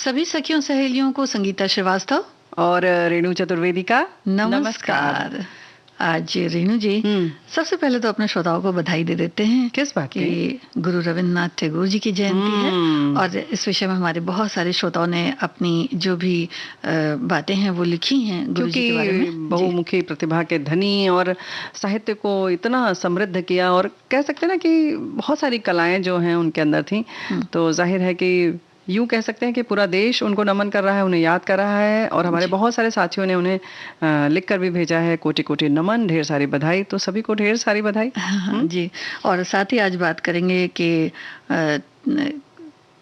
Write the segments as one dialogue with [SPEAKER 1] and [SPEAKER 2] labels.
[SPEAKER 1] सभी सखियों सहेलियों को संगीता श्रीवास्तव
[SPEAKER 2] और रेणु चतुर्वेदी का
[SPEAKER 1] नमस्कार। आज रेणु जी सबसे पहले तो अपने श्रोताओं को बधाई दे देते हैं
[SPEAKER 2] किस बात
[SPEAKER 1] कि गुरु रविन्द्रनाथ टैगोर जी की जयंती है और इस विषय में हमारे बहुत सारे श्रोताओं ने अपनी जो भी बातें हैं वो लिखी हैं गुरु जी के बारे में।
[SPEAKER 2] बहुमुखी प्रतिभा के धनी और साहित्य को इतना समृद्ध किया और कह सकते हैं ना कि बहुत सारी कलाएं जो हैं उनके अंदर थी। तो जाहिर है कि यूं कह सकते हैं कि पूरा देश उनको नमन कर रहा है, उन्हें याद कर रहा है और हमारे बहुत सारे साथियों ने उन्हें लिख कर भी भेजा है। कोटि कोटि नमन, ढेर सारी बधाई। तो सभी को ढेर सारी बधाई।
[SPEAKER 1] जी, और साथ ही आज बात करेंगे कि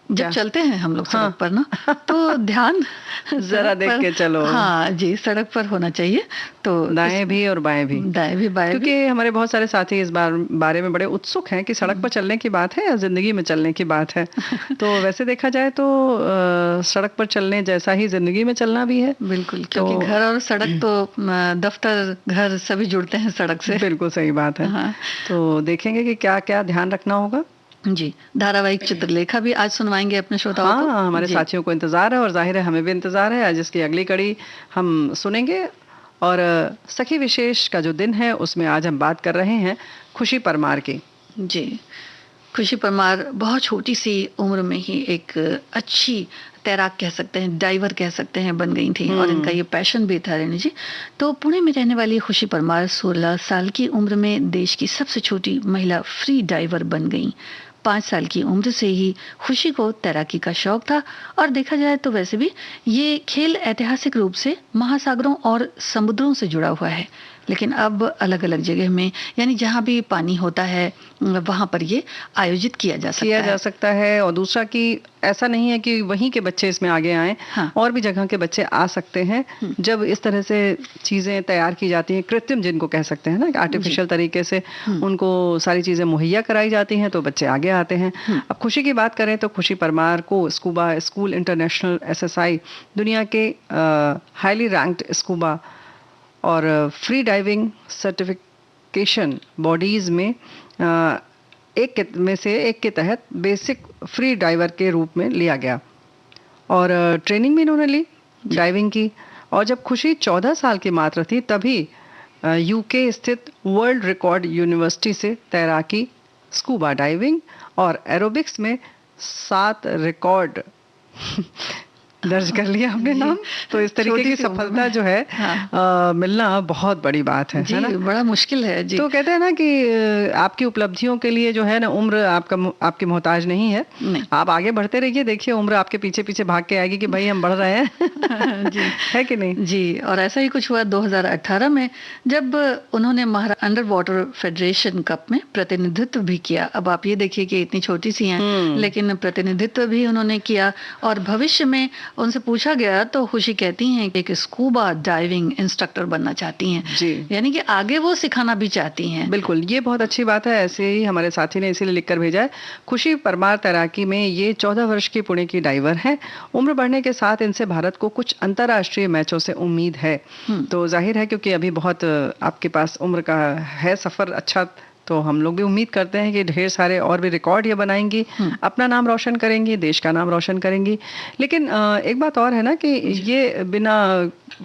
[SPEAKER 1] जब चलते हैं हम लोग सड़क पर ना तो ध्यान
[SPEAKER 2] जरा देख के चलो।
[SPEAKER 1] हाँ जी, सड़क पर होना चाहिए। तो
[SPEAKER 2] दाएं भी और बाएं भी,
[SPEAKER 1] दाएं भी बाएं
[SPEAKER 2] क्योंकि हमारे बहुत सारे साथी इस बारे में बड़े उत्सुक हैं कि सड़क पर चलने की बात है या जिंदगी में चलने की बात है। तो वैसे देखा जाए तो सड़क पर चलने जैसा ही जिंदगी में चलना भी है।
[SPEAKER 1] बिल्कुल, क्योंकि घर और सड़क तो दफ्तर घर सभी जुड़ते हैं सड़क से।
[SPEAKER 2] बिल्कुल सही बात है। तो देखेंगे कि क्या क्या ध्यान रखना होगा।
[SPEAKER 1] जी, धारावाहिक चित्रलेखा भी आज सुनवाएंगे अपने श्रोताओं को।
[SPEAKER 2] हमारे साथियों को इंतजार है और जाहिर है हमें भी इंतजार है। आज इसकी अगली कड़ी हम सुनेंगे। और सखी विशेष का जो दिन है उसमें आज हम बात कर रहे हैं खुशी परमार की।
[SPEAKER 1] जी, खुशी परमार बहुत छोटी सी उम्र में ही एक अच्छी तैराक कह सकते हैं, डाइवर कह सकते हैं, बन गई थी और इनका ये पैशन भी था रेणु जी। तो पुणे में रहने वाली खुशी परमार 16 साल की उम्र में देश की सबसे छोटी महिला फ्री डाइवर बन गई। 5 साल की उम्र से ही खुशी को तैराकी का शौक था और देखा जाए तो वैसे भी ये खेल ऐतिहासिक रूप से महासागरों और समुद्रों से जुड़ा हुआ है, लेकिन अब अलग अलग जगह में यानी जहाँ भी पानी होता है वहाँ पर ये आयोजित किया जा
[SPEAKER 2] सकता है। और दूसरा कि ऐसा नहीं है कि वहीं के बच्चे इसमें आगे आए। और भी जगह के बच्चे आ सकते हैं जब इस तरह से चीजें तैयार की जाती हैं, कृत्रिम जिनको कह सकते हैं ना, आर्टिफिशियल तरीके से उनको सारी चीजें मुहैया कराई जाती हैं तो बच्चे आगे आते हैं। अब खुशी की बात करें तो खुशी परमार को स्कूबा स्कूल इंटरनेशनल SSI दुनिया के हाईली रैंक्ड स्कूबा और फ्री डाइविंग सर्टिफिकेशन बॉडीज में एक के तहत बेसिक फ्री डाइवर के रूप में लिया गया और ट्रेनिंग भी इन्होंने ली डाइविंग की। और जब खुशी 14 साल की मात्र थी तभी UK स्थित वर्ल्ड रिकॉर्ड यूनिवर्सिटी से तैराकी, स्कूबा डाइविंग और एरोबिक्स में 7 रिकॉर्ड दर्ज कर लिया हमने नाम। तो इस तरीके की सफलता जो है मिलना बहुत बड़ी बात है ना?
[SPEAKER 1] बड़ा मुश्किल है जी।
[SPEAKER 2] तो कहते हैं ना कि आपकी उपलब्धियों के लिए जो है ना उम्र आपकी मोहताज नहीं है। आप आगे बढ़ते रहिए, देखिए उम्र आपके पीछे पीछे भाग के आएगी कि भाई हम बढ़ रहे हैं।
[SPEAKER 1] जी
[SPEAKER 2] है कि नहीं
[SPEAKER 1] जी। और ऐसा ही कुछ हुआ 2018 में जब उन्होंने अंडर वाटर फेडरेशन कप में प्रतिनिधित्व भी किया। अब आप ये देखिए कि इतनी छोटी सी हैं लेकिन प्रतिनिधित्व भी उन्होंने किया। और भविष्य में उनसे पूछा गया तो खुशी कहती हैं कि एक स्कूबा डाइविंग इंस्ट्रक्टर बनना चाहती हैं जी, यानी कि आगे वो सिखाना भी चाहती हैं।
[SPEAKER 2] बिल्कुल, ये बहुत अच्छी बात है। ऐसे ही हमारे साथी ने इसीलिए लिखकर भेजा है। खुशी परमार तैराकी में ये 14 वर्ष की पुणे की डाइवर है। उम्र बढ़ने के साथ इनसे भारत को कुछ अंतर्राष्ट्रीय मैचों से उम्मीद है। तो जाहिर है क्योंकि अभी बहुत आपके पास उम्र का है सफर अच्छा, तो हम लोग भी उम्मीद करते हैं कि ढेर सारे और भी रिकॉर्ड ये बनाएंगी, अपना नाम रोशन करेंगी, देश का नाम रोशन करेंगी। लेकिन एक बात और है ना कि ये बिना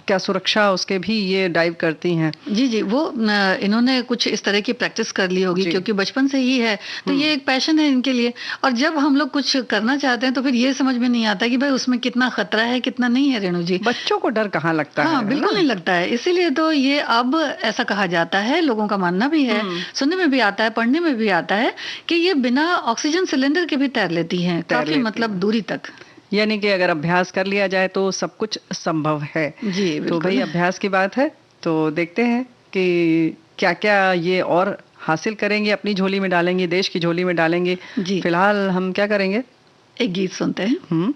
[SPEAKER 2] क्या सुरक्षा उसके भी ये डाइव करती हैं।
[SPEAKER 1] जी जी, वो इन्होंने कुछ इस तरह की प्रैक्टिस कर ली होगी क्योंकि बचपन से ही है। तो ये एक पैशन है इनके लिए। और जब हम लोग कुछ करना चाहते हैं तो फिर ये समझ में नहीं आता कि भाई उसमें कितना खतरा है कितना नहीं है। रेणु जी,
[SPEAKER 2] बच्चों को डर कहाँ लगता है?
[SPEAKER 1] बिल्कुल नहीं लगता है। इसीलिए तो ये अब ऐसा कहा जाता है, लोगों का मानना भी है, सुनने में भी आता है, पढ़ने में भी आता है कि ये बिना ऑक्सीजन सिलेंडर के भी तैर लेती हैं काफी मतलब दूरी तक।
[SPEAKER 2] यानी कि अगर अभ्यास कर लिया जाए तो सब कुछ संभव है
[SPEAKER 1] जी।
[SPEAKER 2] तो भाई अभ्यास की बात है। तो देखते हैं कि क्या क्या ये और हासिल करेंगे, अपनी झोली में डालेंगे, देश की झोली में डालेंगे। फिलहाल हम क्या करेंगे,
[SPEAKER 1] एक गीत सुनते हैं।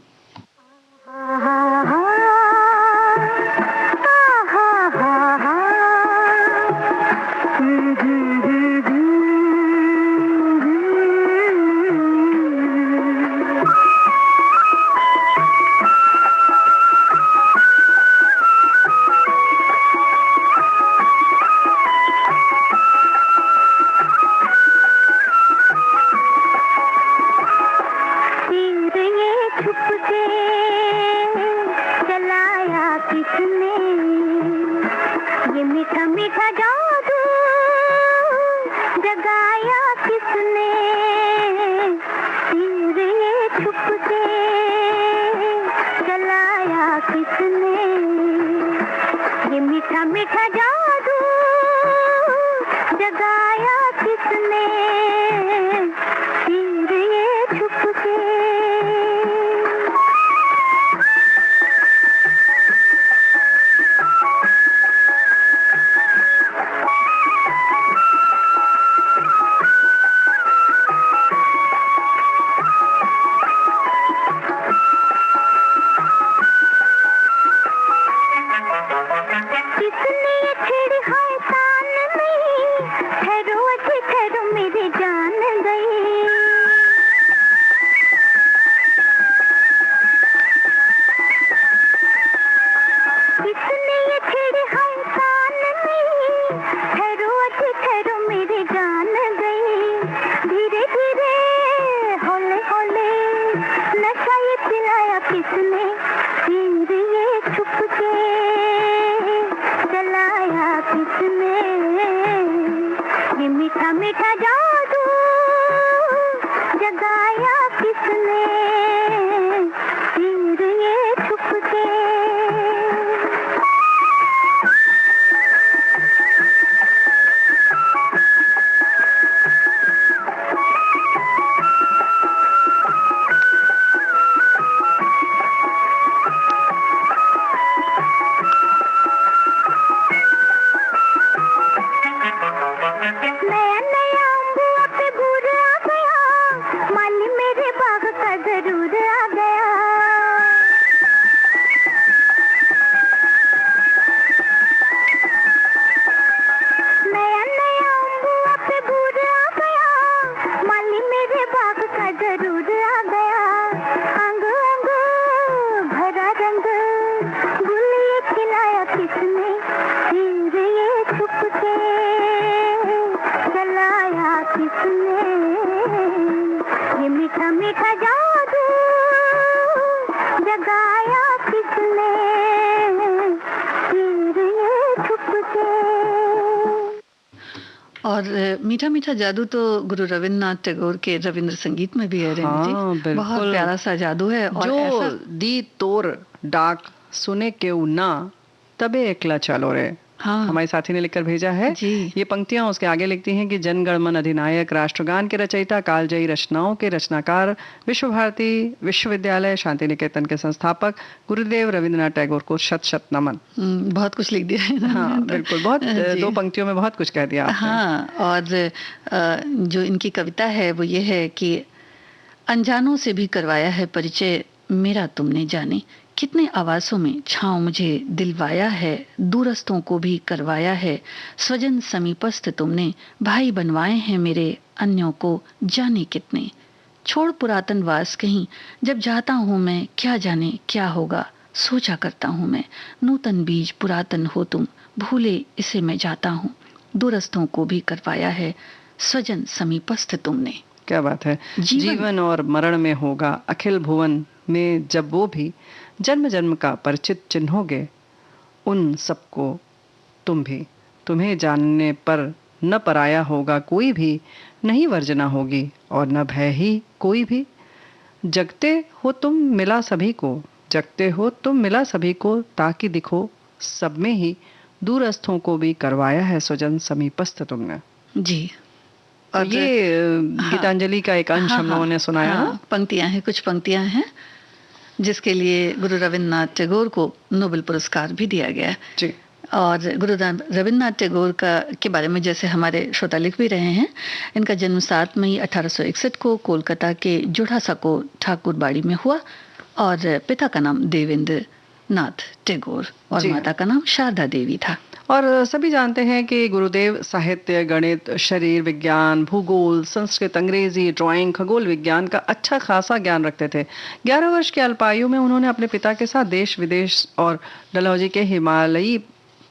[SPEAKER 3] छुप के जादू जगाया किसने, तीर ये छुप के जलाया किसने, ये मीठा मीठा जादू जगाया किसने, तीर ये छुप के। किसने ये छेड़ी है तान में, ठहरो अच्छे ठहरो मेरी जान गई। किसने ये छेड़ी है तान में, ठहरो अच्छे ठहरो मेरी जान गई। धीरे धीरे हौले हौले नशा ये पिलाया किसने, तीर ये छुप के जलाया किसने, ये मीठा मीठा जादू जगाया किसने, तीर ये छुप के। नया नया अम्बुआ पे गुड़ आ गया, माली मेरे बाग का जरूर आ गया। नया नया अम्बुआ पे गुड़ आ गया, माली मेरे बाग का जरूर आ गया। अंग अंग भरा रंग गुल ये खिलाया किसने, तीर ये छुप के जलाया किसने, ये मीठा मीठा जादू जगाया किसने, तीर ये छुप के।
[SPEAKER 1] और मीठा मीठा जादू तो गुरु रविन्द्रनाथ टैगोर के रविंद्र संगीत में भी है रेणु
[SPEAKER 2] हाँ,
[SPEAKER 1] जी।
[SPEAKER 2] बिल्कुल।
[SPEAKER 1] बहुत प्यारा सा जादू है। और
[SPEAKER 2] जो
[SPEAKER 1] ऐसा
[SPEAKER 2] दी तोर डाक सुने केउ ना, तबे एकला चलो रे।
[SPEAKER 1] हाँ
[SPEAKER 2] हमारे साथी ने लिखकर भेजा है।
[SPEAKER 1] जी।
[SPEAKER 2] ये पंक्तियां उसके आगे लिखती हैं कि जनगणमन अधिनायक, राष्ट्रगान के रचयिता, कालजयी रचनाओं के रचनाकार, विश्व भारती विश्वविद्यालय शांति निकेतन के संस्थापक गुरुदेव रविन्द्रनाथ टैगोर को शत शत नमन।
[SPEAKER 1] बहुत कुछ लिख दिया है ना
[SPEAKER 2] हाँ
[SPEAKER 1] मैंने तो।
[SPEAKER 2] बिल्कुल, बहुत
[SPEAKER 1] जी।
[SPEAKER 2] 2 पंक्तियों में बहुत कुछ कह दिया आपने।
[SPEAKER 1] हाँ, और जो इनकी कविता है वो ये है कि अनजानों से भी करवाया है परिचय मेरा तुमने जाने, कितने आवासों में छाँव मुझे दिलवाया है, दूरस्थों को भी करवाया है, स्वजन समीपस्थ तुमने भाई बनवाए हैं मेरे, अन्यों को जाने कितने। छोड़ पुरातन वास कहीं जब जाता हूँ मैं, क्या जाने क्या होगा सोचा करता हूँ मैं, नूतन बीज पुरातन हो तुम, भूले इसे मैं जाता हूँ, दूरस्थों को भी करवाया है, स्वजन समीपस्थ तुमने।
[SPEAKER 2] क्या बात है। जीवन और मरण में होगा अखिल भुवन में जब वो भी, जन्म जन्म का परिचित चिन्होगे उन सबको तुम भी, तुम्हें जानने पर न पराया होगा कोई भी, नहीं वर्जना होगी और न भय ही कोई भी। जगते हो तुम मिला सभी को, जगते हो तुम मिला सभी को, ताकि दिखो सब में ही, दूरस्थों को भी करवाया है स्वजन समीपस्थ तुमने।
[SPEAKER 1] जी।
[SPEAKER 2] और ये गीतांजलि का एक अंश हम लोगों ने सुनाया।
[SPEAKER 1] हाँ, पंक्तियां हैं, कुछ पंक्तियां हैं जिसके लिए गुरु रविन्द्रनाथ टैगोर को नोबेल पुरस्कार भी दिया गया
[SPEAKER 2] जी।
[SPEAKER 1] और गुरु रविन्द्रनाथ टैगोर के बारे में जैसे हमारे श्रोता लिख भी रहे हैं, इनका जन्म 7 मई 1861 को कोलकाता के जोड़ासा को ठाकुरबाड़ी में हुआ और पिता का नाम देवेंद्र नाथ टैगोर और माता का नाम शारदा देवी था।
[SPEAKER 2] और सभी जानते हैं कि गुरुदेव साहित्य, गणित, शरीर विज्ञान, भूगोल, संस्कृत, अंग्रेजी, ड्राइंग, खगोल विज्ञान का अच्छा खासा ज्ञान रखते थे। 11 वर्ष की अल्पायु में उन्होंने अपने पिता के साथ देश विदेश और डलहौजी के हिमालयी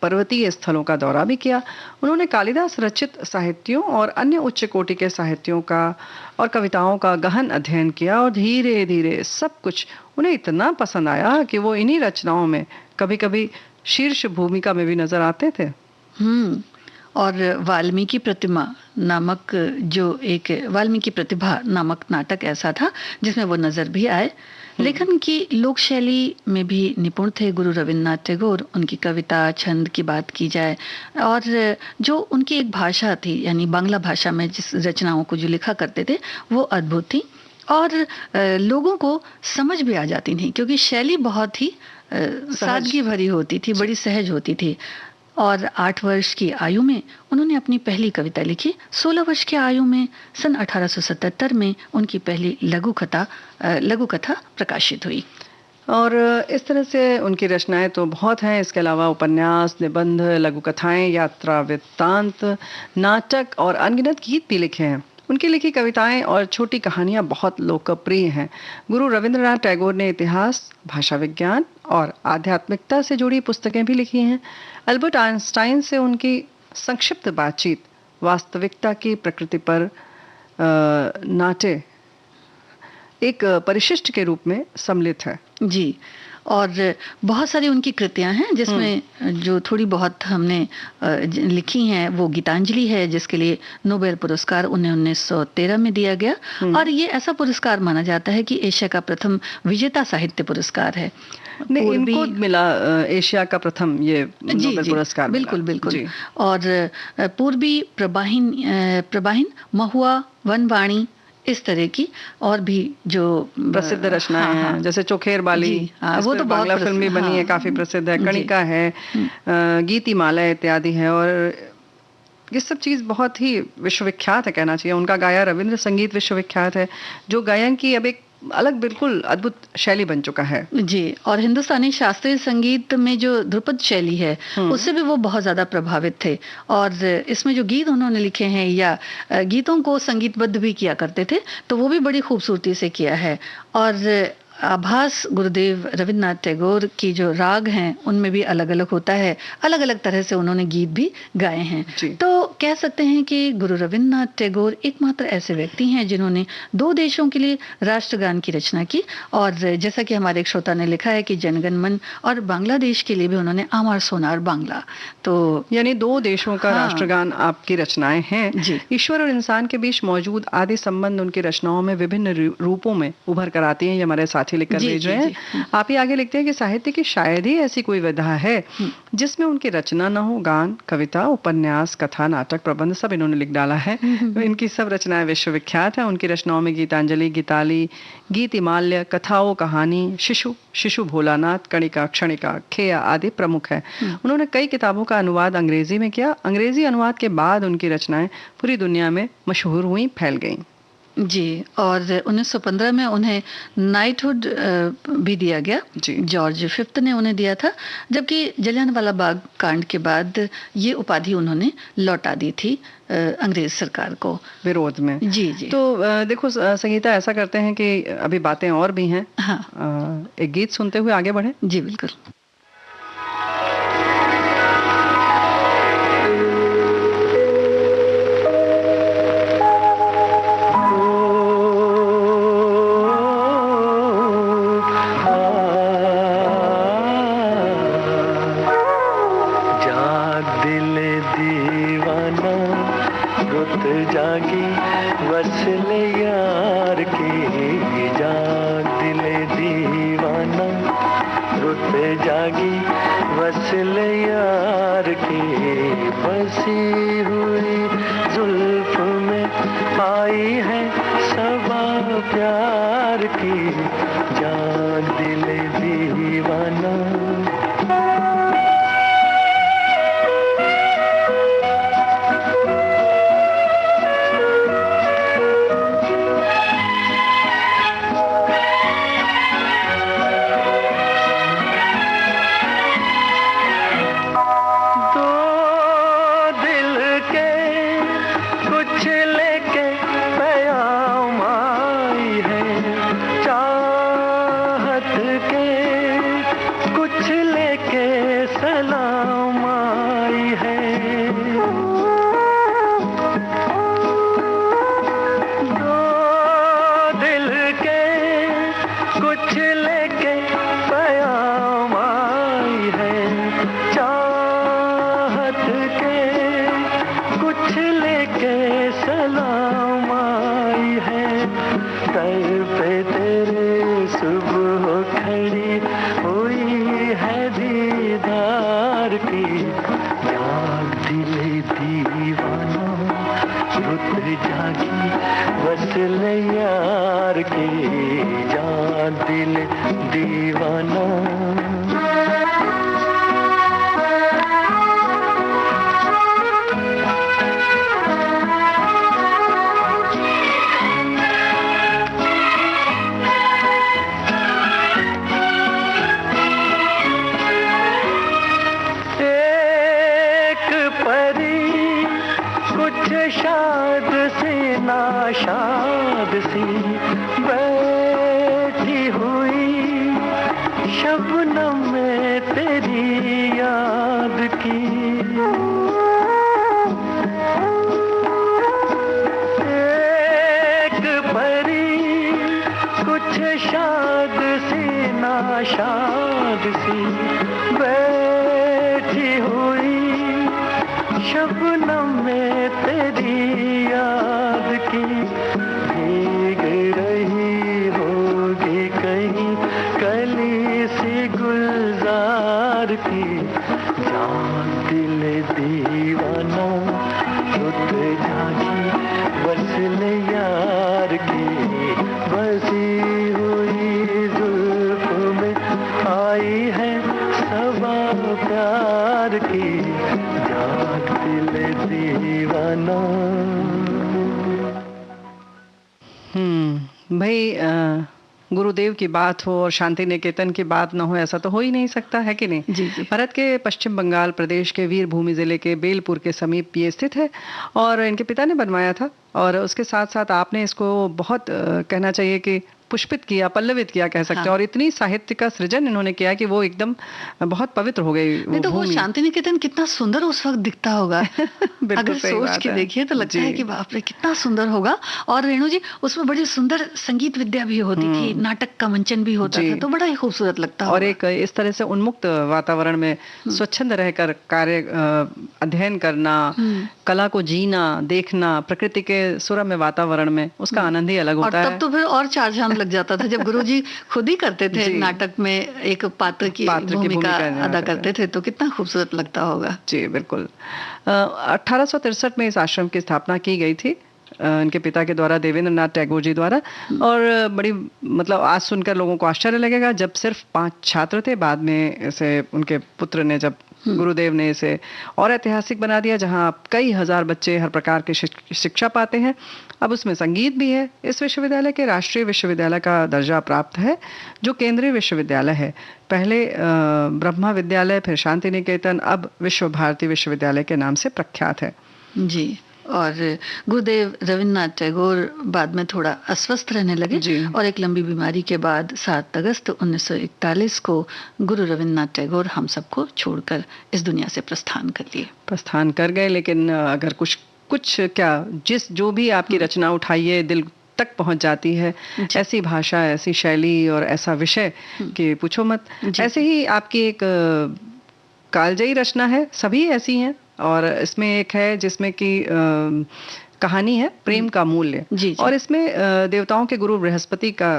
[SPEAKER 2] पर्वतीय स्थलों का दौरा भी किया। उन्होंने कालिदास रचित साहित्यों और अन्य उच्च कोटि के साहित्यों का और कविताओं का गहन अध्ययन किया और धीरे धीरे सब कुछ उन्हें इतना पसंद आया कि वो इन्हीं रचनाओं में कभी कभी शीर्ष भूमिका में भी नजर आते थे।
[SPEAKER 1] और वाल्मीकि प्रतिमा नामक जो एक वाल्मीकि प्रतिभा नामक नाटक ऐसा था जिसमें वो नजर भी आए। लेखन की लोक शैली में भी निपुण थे गुरु रविन्द्रनाथ टैगोर। उनकी कविता छंद की बात की जाए और जो उनकी एक भाषा थी, यानी बांग्ला भाषा में जिस रचनाओं को जो लिखा करते थे वो अद्भुत थी और लोगों को समझ भी आ जाती थी, क्योंकि शैली बहुत ही सादगी भरी होती थी, बड़ी सहज होती थी। और 8 वर्ष की आयु में उन्होंने अपनी पहली कविता लिखी। 16 वर्ष की आयु में सन 1877 में उनकी पहली लघु कथा प्रकाशित हुई।
[SPEAKER 2] और इस तरह से उनकी रचनाएं तो बहुत हैं। इसके अलावा उपन्यास, निबंध, लघु कथाएं, यात्रा वृत्तांत, नाटक और अनगिनत गीत भी लिखे हैं। उनकी लिखी कविताएं और छोटी कहानियां बहुत लोकप्रिय हैं। गुरु रविंद्रनाथ टैगोर ने इतिहास, भाषा विज्ञान और आध्यात्मिकता से जुड़ी पुस्तकें भी लिखी हैं। अल्बर्ट आइंस्टाइन से उनकी संक्षिप्त बातचीत वास्तविकता की प्रकृति पर नाटे एक परिशिष्ट के रूप में सम्मिलित है।
[SPEAKER 1] जी, और बहुत सारी उनकी कृतियां हैं जिसमें जो थोड़ी बहुत हमने लिखी हैं वो गीतांजलि है, जिसके लिए नोबेल पुरस्कार उन्हें 1913 में दिया गया। और ये ऐसा पुरस्कार माना जाता है कि एशिया का प्रथम विजेता साहित्य पुरस्कार है।
[SPEAKER 2] नहीं, इनको मिला एशिया का प्रथम ये नोबेल पुरस्कार।
[SPEAKER 1] बिल्कुल बिल्कुल। और पूर्वी प्रबाहिन, महुआ, वनवाणी, इस तरह की और भी जो
[SPEAKER 2] प्रसिद्ध रचनाएं हैं, जैसे चोखेर बाली, वो तो बांग्ला फिल्म भी बनी है, काफी प्रसिद्ध है। कणिका है, गीतिमाला इत्यादि है। और ये सब चीज बहुत ही विश्वविख्यात है, कहना चाहिए। उनका गाया रविंद्र संगीत विश्वविख्यात है, जो गायन की अब एक अलग बिल्कुल अद्भुत शैली बन चुका है।
[SPEAKER 1] जी, और हिंदुस्तानी शास्त्रीय संगीत में जो ध्रुपद शैली है उससे भी वो बहुत ज्यादा प्रभावित थे। और इसमें जो गीत उन्होंने लिखे हैं या गीतों को संगीतबद्ध भी किया करते थे, तो वो भी बड़ी खूबसूरती से किया है। और आभास गुरुदेव रविन्द्रनाथ टैगोर की जो राग हैं उनमें भी अलग अलग होता है, अलग अलग तरह से उन्होंने गीत भी गाए हैं। तो कह सकते हैं कि गुरु रविन्द्रनाथ टैगोर एकमात्र ऐसे व्यक्ति हैं जिन्होंने 2 देशों के लिए राष्ट्रगान की रचना की। और जैसा कि हमारे एक श्रोता ने लिखा है कि जनगण मन, और बांग्लादेश के लिए भी उन्होंने आमार सोनार बांग्ला, तो
[SPEAKER 2] यानी 2 देशों का राष्ट्रगान आपकी रचनाएं हैं। ईश्वर और इंसान के बीच मौजूद आदि संबंध उनकी रचनाओं में विभिन्न रूपों में उभर कर आती हैं। ये हमारे साथी लिखकर भेज रहे हैं। आप ही आगे लिखते हैं कि साहित्य की शायद ही ऐसी कोई विधा है जिसमें उनकी रचना न हो। गान, कविता, उपन्यास, कथा, नाटक, प्रबंध सब इन्होंने लिख डाला है। इनकी सब रचनाएं विश्वविख्यात हैं। उनकी रचनाओं में गीतांजलि, गीताली, गीतिमाल्य, कथाओं, कहानी, शिशु भोलानाथ, कणिका, क्षणिका, खेया आदि प्रमुख है। उन्होंने कई किताबों का अनुवाद अंग्रेजी में किया। अंग्रेजी अनुवाद के बाद उनकी रचनाएं पूरी दुनिया में मशहूर हुई, फैल गईं।
[SPEAKER 1] जी, और 1915 में उन्हें नाइटहुड भी दिया गया। जॉर्ज 5 ने उन्हें दिया था, जबकि जलियांवाला बाग कांड के बाद ये उपाधि उन्होंने लौटा दी थी अंग्रेज सरकार को
[SPEAKER 2] विरोध में।
[SPEAKER 1] जी।
[SPEAKER 2] तो देखो संगीता, ऐसा करते हैं कि अभी बातें और भी हैं। एक गीत सुनते हुए आगे बढ़े।
[SPEAKER 1] जी बिल्कुल।
[SPEAKER 4] कुछ दीवाना रुत जागी वसल यार के जान दिल दीवाना शाद सी नाशाद सी बैठी हुई शबनम में तेरी याद की एक परी कुछ शाद सी नाशाद सी बैठी हुई शबनम में तेरी याद की भीग रही होगी कहीं कली सी गुलजार की जान दिल दीवाना रुत जागी वसल यार की बसी हुई जुल्फ में आई है सबा प्यार की दिल दीवाना।
[SPEAKER 2] भाई गुरुदेव की बात हो और शांति निकेतन की बात ना हो ऐसा तो हो ही नहीं सकता है कि नहीं।
[SPEAKER 1] जी जी।
[SPEAKER 2] भारत के पश्चिम बंगाल प्रदेश के वीरभूमि जिले के बेलपुर के समीप ये स्थित है और इनके पिता ने बनवाया था और उसके साथ साथ आपने इसको बहुत कहना चाहिए कि पुष्पित किया, पल्लवित किया कह सकते हैं। और इतनी साहित्य का सृजन इन्होंने किया कि वो एकदम बहुत पवित्र हो गई
[SPEAKER 1] नहीं तो वो शांति निकेतन कितना सुंदर उस वक्त दिखता होगा अगर सोच के देखिए तो लगता है कि बाप रे कितना सुंदर होगा। और रेणु जी उसमें बड़ी सुंदर संगीत विद्या भी होती थी, नाटक का मंचन भी होता था, तो बड़ा ही खूबसूरत लगता है।
[SPEAKER 2] और एक इस तरह से उन्मुक्त वातावरण में स्वच्छंद रहकर कार्य अध्ययन करना, कला को जीना, देखना, प्रकृति के सुरम्य वातावरण में उसका आनंद ही अलग होता है।
[SPEAKER 1] तब तो फिर और चार चांद लग जाता था जब गुरुजी खुद ही करते थे नाटक में एक पात्र की भूमिका अदा करते थे, तो कितना खूबसूरत लगता होगा।
[SPEAKER 2] जी बिल्कुल। 1863 में इस आश्रम की स्थापना की गई थी इनके पिता के द्वारा, देवेंद्र नाथ टैगोर जी द्वारा। और बड़ी मतलब आज सुनकर लोगों को आश्चर्य लगेगा, जब सिर्फ 5 छात्र थे, बाद में इसे उनके पुत्र ने, जब गुरुदेव ने इसे और ऐतिहासिक बना दिया, जहां कई हजार बच्चे हर प्रकार की शिक्षा पाते हैं। अब उसमें संगीत भी है। इस विश्वविद्यालय के राष्ट्रीय विश्वविद्यालय का दर्जा प्राप्त है, जो केंद्रीय विश्वविद्यालय है। पहले ब्रह्मा विद्यालय, फिर शांति निकेतन, अब विश्व भारती विश्वविद्यालय के नाम से प्रख्यात है।
[SPEAKER 1] जी। और गुरुदेव रविन्द्रनाथ टैगोर बाद में थोड़ा अस्वस्थ रहने लगे और एक लंबी बीमारी के बाद 7 अगस्त 1941 को गुरु रविन्द्रनाथ टैगोर हम सबको छोड़कर इस दुनिया से प्रस्थान कर गए। लेकिन अगर कुछ क्या, जो भी आपकी रचना उठाइए दिल तक पहुंच जाती है। ऐसी भाषा, ऐसी शैली और ऐसा विषय कि पूछो मत। ऐसे ही आपकी एक कालजयी रचना है, सभी ऐसी हैं। और इसमें एक है जिसमें कि कहानी है प्रेम का मूल्य। और इसमें देवताओं के गुरु बृहस्पति का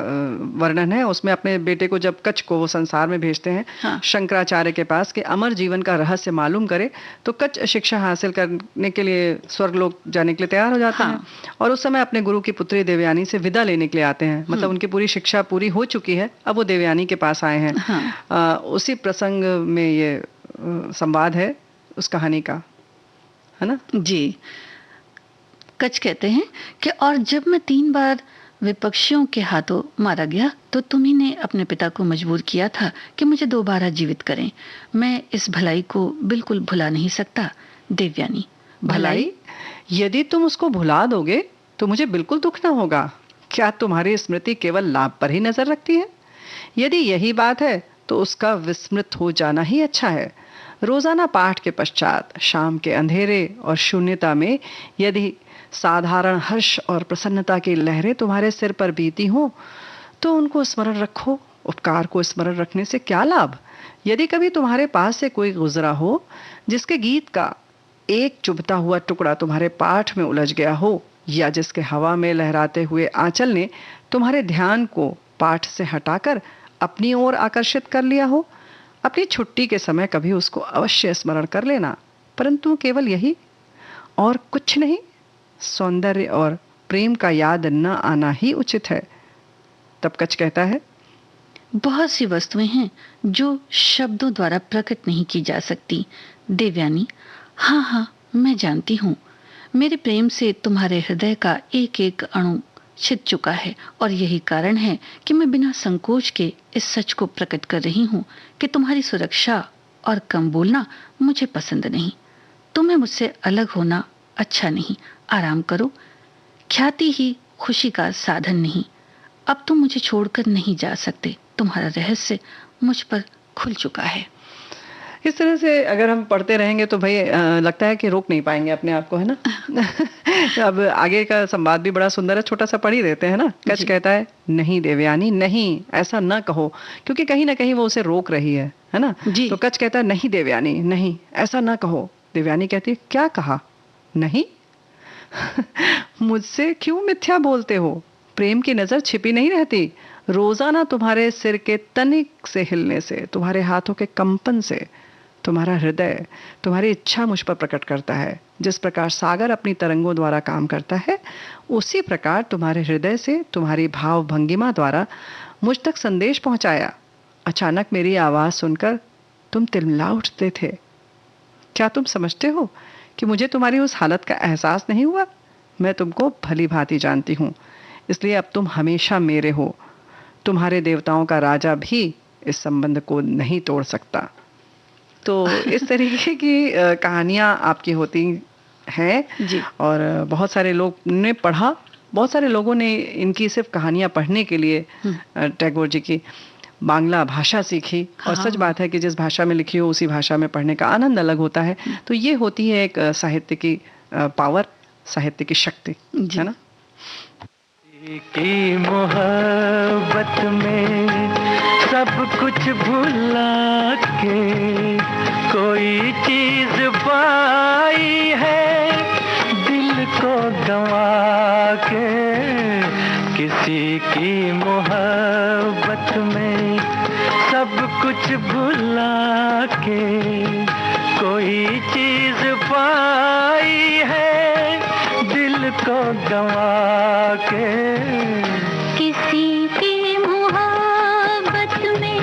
[SPEAKER 1] वर्णन है। उसमें अपने बेटे को जब कच्छ को वो संसार में भेजते हैं शंकराचार्य के पास कि अमर जीवन का रहस्य मालूम करे, तो कच्छ शिक्षा हासिल करने के लिए स्वर्गलोक जाने के लिए तैयार हो जाते हैं। और उस समय अपने गुरु की पुत्री देवयानी से विदा लेने के लिए आते हैं। मतलब उनकी पूरी शिक्षा पूरी हो चुकी है, अब वो देवयानी के पास आए हैं। उसी प्रसंग में ये संवाद है उस कहानी का, है ना। जी। कच्छ कहते हैं कि और जब मैं 3 बार विपक्षियों के हाथों मारा गया, तो तुम्ही ने अपने पिता को मजबूर किया था कि मुझे दोबारा जीवित करें। मैं इस भलाई को बिल्कुल भुला नहीं सकता। देवयानी।
[SPEAKER 2] भलाई? यदि तुम उसको भुला दोगे तो मुझे बिल्कुल दुख ना होगा। क्या तुम्हारी स्मृति केवल लाभ पर ही नजर रखती है? यदि यही बात है तो उसका विस्मृत हो जाना ही अच्छा है। रोजाना पाठ के पश्चात शाम के अंधेरे और शून्यता में यदि साधारण हर्ष और प्रसन्नता की लहरें तुम्हारे सिर पर बीती हो, तो उनको स्मरण रखो। उपकार को स्मरण रखने से क्या लाभ? यदि कभी तुम्हारे पास से कोई गुजरा हो जिसके गीत का एक चुभता हुआ टुकड़ा तुम्हारे पाठ में उलझ गया हो, या जिसके हवा में लहराते हुए आंचल ने तुम्हारे ध्यान को पाठ से हटाकर अपनी ओर आकर्षित कर लिया हो, अपनी छुट्टी के समय कभी उसको अवश्य स्मरण कर लेना। परंतु केवल यही, और कुछ नहीं, सौंदर्य और प्रेम का याद न आना ही उचित है। तब कच कहता है,
[SPEAKER 1] बहुत सी वस्तुएं हैं जो शब्दों द्वारा प्रकट नहीं की जा सकती देवयानी। हाँ हाँ, मैं जानती हूँ। मेरे प्रेम से तुम्हारे हृदय का एक एक अणु छिद चुका है और यही कारण है कि मैं बिना संकोच के इस सच को प्रकट कर रही हूँ कि तुम्हारी सुरक्षा और कम बोलना मुझे पसंद नहीं। तुम्हें मुझसे अलग होना अच्छा नहीं। आराम करो। ख्याति ही खुशी का साधन नहीं। अब तुम मुझे छोड़कर नहीं जा सकते। तुम्हारा रहस्य मुझ पर खुल चुका है।
[SPEAKER 2] इस तरह से अगर हम पढ़ते रहेंगे तो भाई लगता है कि रोक नहीं पाएंगे अपने आप को, है ना। अब आगे का संवाद भी बड़ा सुंदर है, छोटा सा पढ़ ही देते हैं ना। कच कहता है, नहीं देवयानी नहीं, ऐसा ना कहो, क्योंकि कहीं ना कहीं वो उसे रोक रही है ना। तो कच कहता है, नहीं देवयानी नहीं, ऐसा ना कहो। देवयानी कहती है, क्या कहा? नहीं। मुझसे क्यों मिथ्या बोलते हो? प्रेम की नजर छिपी नहीं रहती। रोजाना तुम्हारे सिर के तनिक से हिलने से, तुम्हारे हाथों के कंपन से तुम्हारा हृदय तुम्हारी इच्छा मुझ पर प्रकट करता है। जिस प्रकार सागर अपनी तरंगों द्वारा काम करता है, उसी प्रकार तुम्हारे हृदय से तुम्हारी भाव भंगिमा द्वारा मुझ तक संदेश पहुंचाया। अचानक मेरी आवाज सुनकर तुम तिलमिला उठते थे। क्या तुम समझते हो कि मुझे तुम्हारी उस हालत का एहसास नहीं हुआ? मैं तुमको भली भांति जानती हूँ, इसलिए अब तुम हमेशा मेरे हो। तुम्हारे देवताओं का राजा भी इस संबंध को नहीं तोड़ सकता। तो इस तरीके की कहानियाँ आपकी होती हैं
[SPEAKER 1] जी।
[SPEAKER 2] और बहुत सारे लोग ने पढ़ा, बहुत सारे लोगों ने इनकी सिर्फ कहानियाँ पढ़ने के लिए टैगोर जी की बांग्ला भाषा सीखी। और सच बात है कि जिस भाषा में लिखी हो उसी भाषा में पढ़ने का आनंद अलग होता है। तो ये होती है एक साहित्य की पावर, साहित्य की शक्ति, है ना।
[SPEAKER 4] की मोहब्बत में सब कुछ भुला के कोई चीज पाई है, दिल को गंवा के। किसी की मोहब्बत में सब कुछ भुला के कोई चीज पाई है, दिल को गंवा के।
[SPEAKER 3] किसी की मोहब्बत में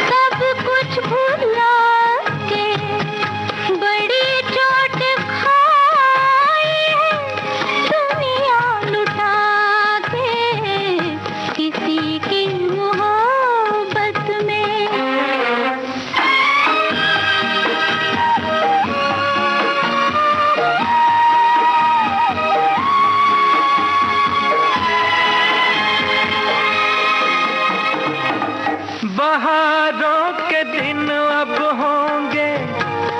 [SPEAKER 3] सब कुछ भुला के बड़ी चोट खाई है, दुनिया लुटा के। किसी की मोहब्बत में
[SPEAKER 4] बहारों के दिन अब होंगे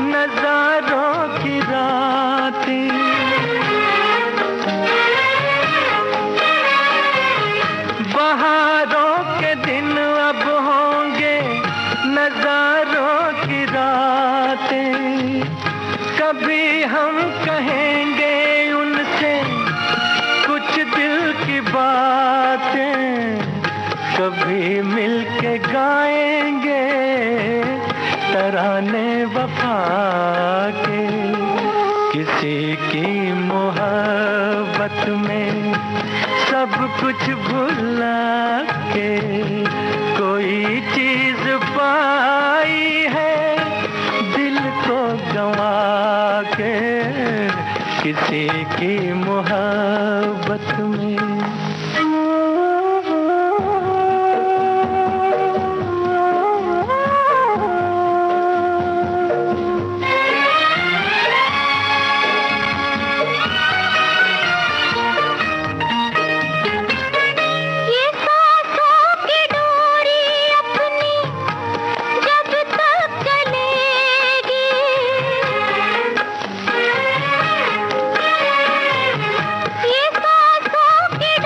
[SPEAKER 4] नजारों की रातें। बहारों के दिन अब होंगे नजारों की रातें। कभी हम कहेंगे उनसे कुछ दिल की बातें, कभी मिलके गाएंगे तराने वफा के। किसी की मोहब्बत में सब कुछ भुला के कोई चीज पाई है, दिल को गंवा के। किसी की मोहब्बत में
[SPEAKER 3] ये सांसों की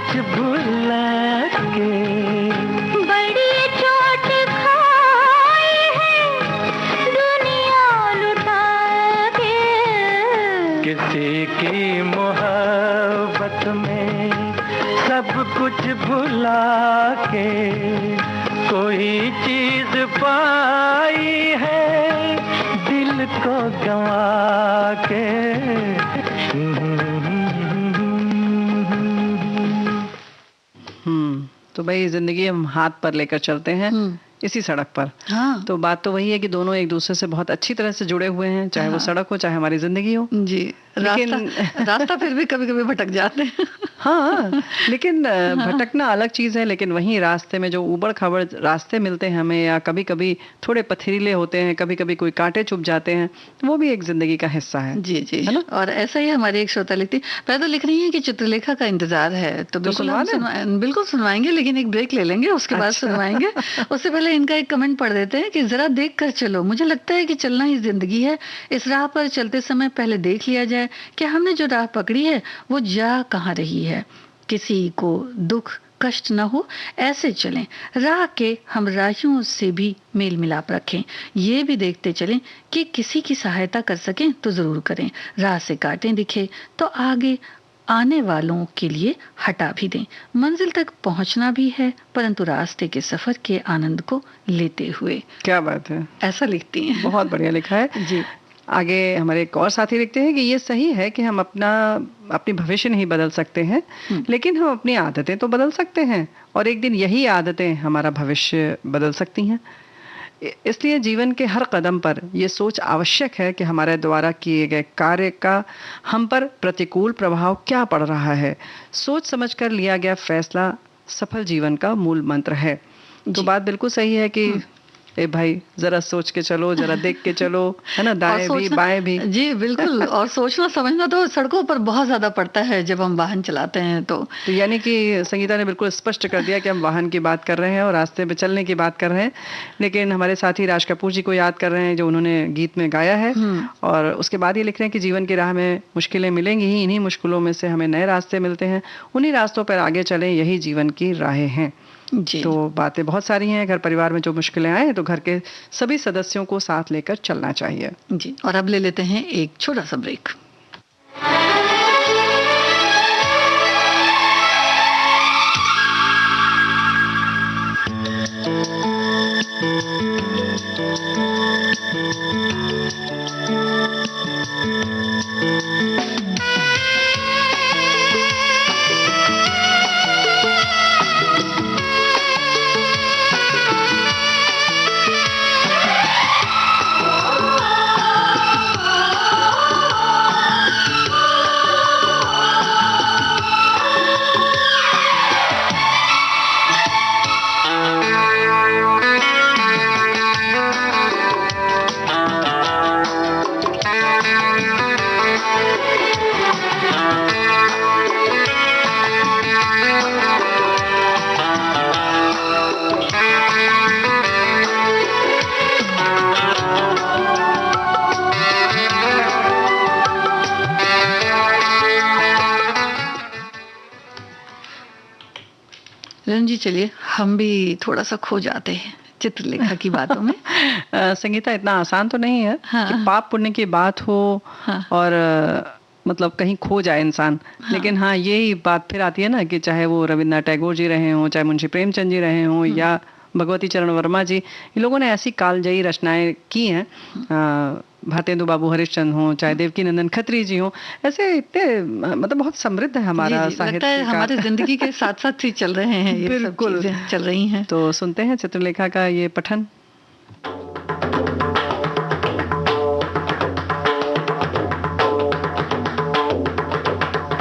[SPEAKER 4] कुछ भुला के।
[SPEAKER 3] बड़ी चोट खाई है दुनिया लुटा के।
[SPEAKER 4] किसी की मोहब्बत में सब कुछ भुला के कोई चीज पाई है दिल को गंवा के।
[SPEAKER 2] तो भाई जिंदगी हम हाथ पर लेकर चलते हैं इसी सड़क पर।
[SPEAKER 1] हाँ
[SPEAKER 2] तो बात तो वही है कि दोनों एक दूसरे से बहुत अच्छी तरह से जुड़े हुए हैं, चाहे वो सड़क हो चाहे हमारी जिंदगी हो।
[SPEAKER 1] जी, रास्ता फिर भी कभी कभी भटक जाते हैं।
[SPEAKER 2] हाँ, लेकिन भटकना अलग चीज है, लेकिन वहीं रास्ते में जो उबड़ खाबड़ रास्ते मिलते हैं हमें, या कभी कभी थोड़े पथरीले होते हैं, कभी कभी कोई कांटे चुभ जाते हैं, तो वो भी एक जिंदगी का हिस्सा है।
[SPEAKER 1] जी जी, है ना। और ऐसा ही हमारी एक श्रोता लिखती, पहले तो लिख रही है कि चित्रलेखा का इंतजार है, तो बिल्कुल सुनवाएंगे, लेकिन एक ब्रेक ले लेंगे, उसके बाद सुनवाएंगे। उससे पहले इनका एक कमेंट पढ़ देते हैं कि जरा देख कर चलो, मुझे लगता है कि चलना ही जिंदगी है। इस राह पर चलते समय पहले देख लिया जाए कि हमने जो राह पकड़ी है वो जा कहाँ रही है। किसी को दुख कष्ट न हो, ऐसे चलें। राह के हम राहियों से भी मेल मिलाप रखें। ये भी देखते चलें कि किसी की सहायता कर सकें तो जरूर करें। राह से कांटे दिखे तो आगे आने वालों के लिए हटा भी दें। मंजिल तक पहुंचना भी है, परंतु रास्ते के सफर के आनंद को लेते हुए।
[SPEAKER 2] क्या बात है,
[SPEAKER 1] ऐसा लिखती हैं।
[SPEAKER 2] बहुत बढ़िया लिखा है
[SPEAKER 1] जी।
[SPEAKER 2] आगे हमारे एक और साथी लिखते हैं कि ये सही है कि हम अपनी भविष्य नहीं बदल सकते हैं, लेकिन हम अपनी आदतें तो बदल सकते हैं, और एक दिन यही आदतें हमारा भविष्य बदल सकती हैं। इसलिए जीवन के हर कदम पर यह सोच आवश्यक है कि हमारे द्वारा किए गए कार्य का हम पर प्रतिकूल प्रभाव क्या पड़ रहा है। सोच समझकर लिया गया फैसला सफल जीवन का मूल मंत्र है। तो बात बिल्कुल सही है कि ए भाई जरा सोच के चलो, जरा देख के चलो, है ना, दाएं भी बाएं भी।
[SPEAKER 1] जी बिल्कुल। और सोचना समझना तो सड़कों पर बहुत ज्यादा पड़ता है जब हम वाहन चलाते हैं। तो
[SPEAKER 2] यानी कि संगीता ने बिल्कुल स्पष्ट कर दिया कि हम वाहन की बात कर रहे हैं और रास्ते पे चलने की बात कर रहे हैं, लेकिन हमारे साथी राज कपूर जी को याद कर रहे हैं जो उन्होंने गीत में गाया है। और उसके बाद ये लिख रहे हैं कि जीवन की राह में मुश्किलें मिलेंगी ही, इन्हीं मुश्किलों में से हमें नए रास्ते मिलते हैं, उन्हीं रास्तों पर आगे चलें, यही जीवन की राहें हैं।
[SPEAKER 1] जी।
[SPEAKER 2] तो बातें बहुत सारी हैं। घर परिवार में जो मुश्किलें आए तो घर के सभी सदस्यों को साथ लेकर चलना चाहिए।
[SPEAKER 1] जी। और अब ले लेते हैं एक छोटा सा ब्रेक। रंजी, चलिए हम भी थोड़ा सा खो जाते हैं चित्रलेखा की बातों में।
[SPEAKER 2] संगीता, इतना आसान तो नहीं है कि पाप पुण्य की बात हो और मतलब कहीं खो जाए इंसान। लेकिन हाँ, यही बात फिर आती है ना कि चाहे वो रविन्द्रनाथ टैगोर जी रहे हों, चाहे मुंशी प्रेमचंद जी रहे हों, या भगवती चरण वर्मा जी, इन लोगों ने ऐसी कालजयी रचनाएं की हैं। भारतेंदु बाबू हरिश्चंद्र हों, चाहे देवकी नंदन खत्री जी हों, ऐसे इतने मतलब बहुत समृद्ध है हमारा साहित्य।
[SPEAKER 1] हमारे जिंदगी के साथ साथ ही चल रहे हैं, ये सब चीजें चल रही हैं।
[SPEAKER 2] तो सुनते हैं चित्रलेखा का ये पठन।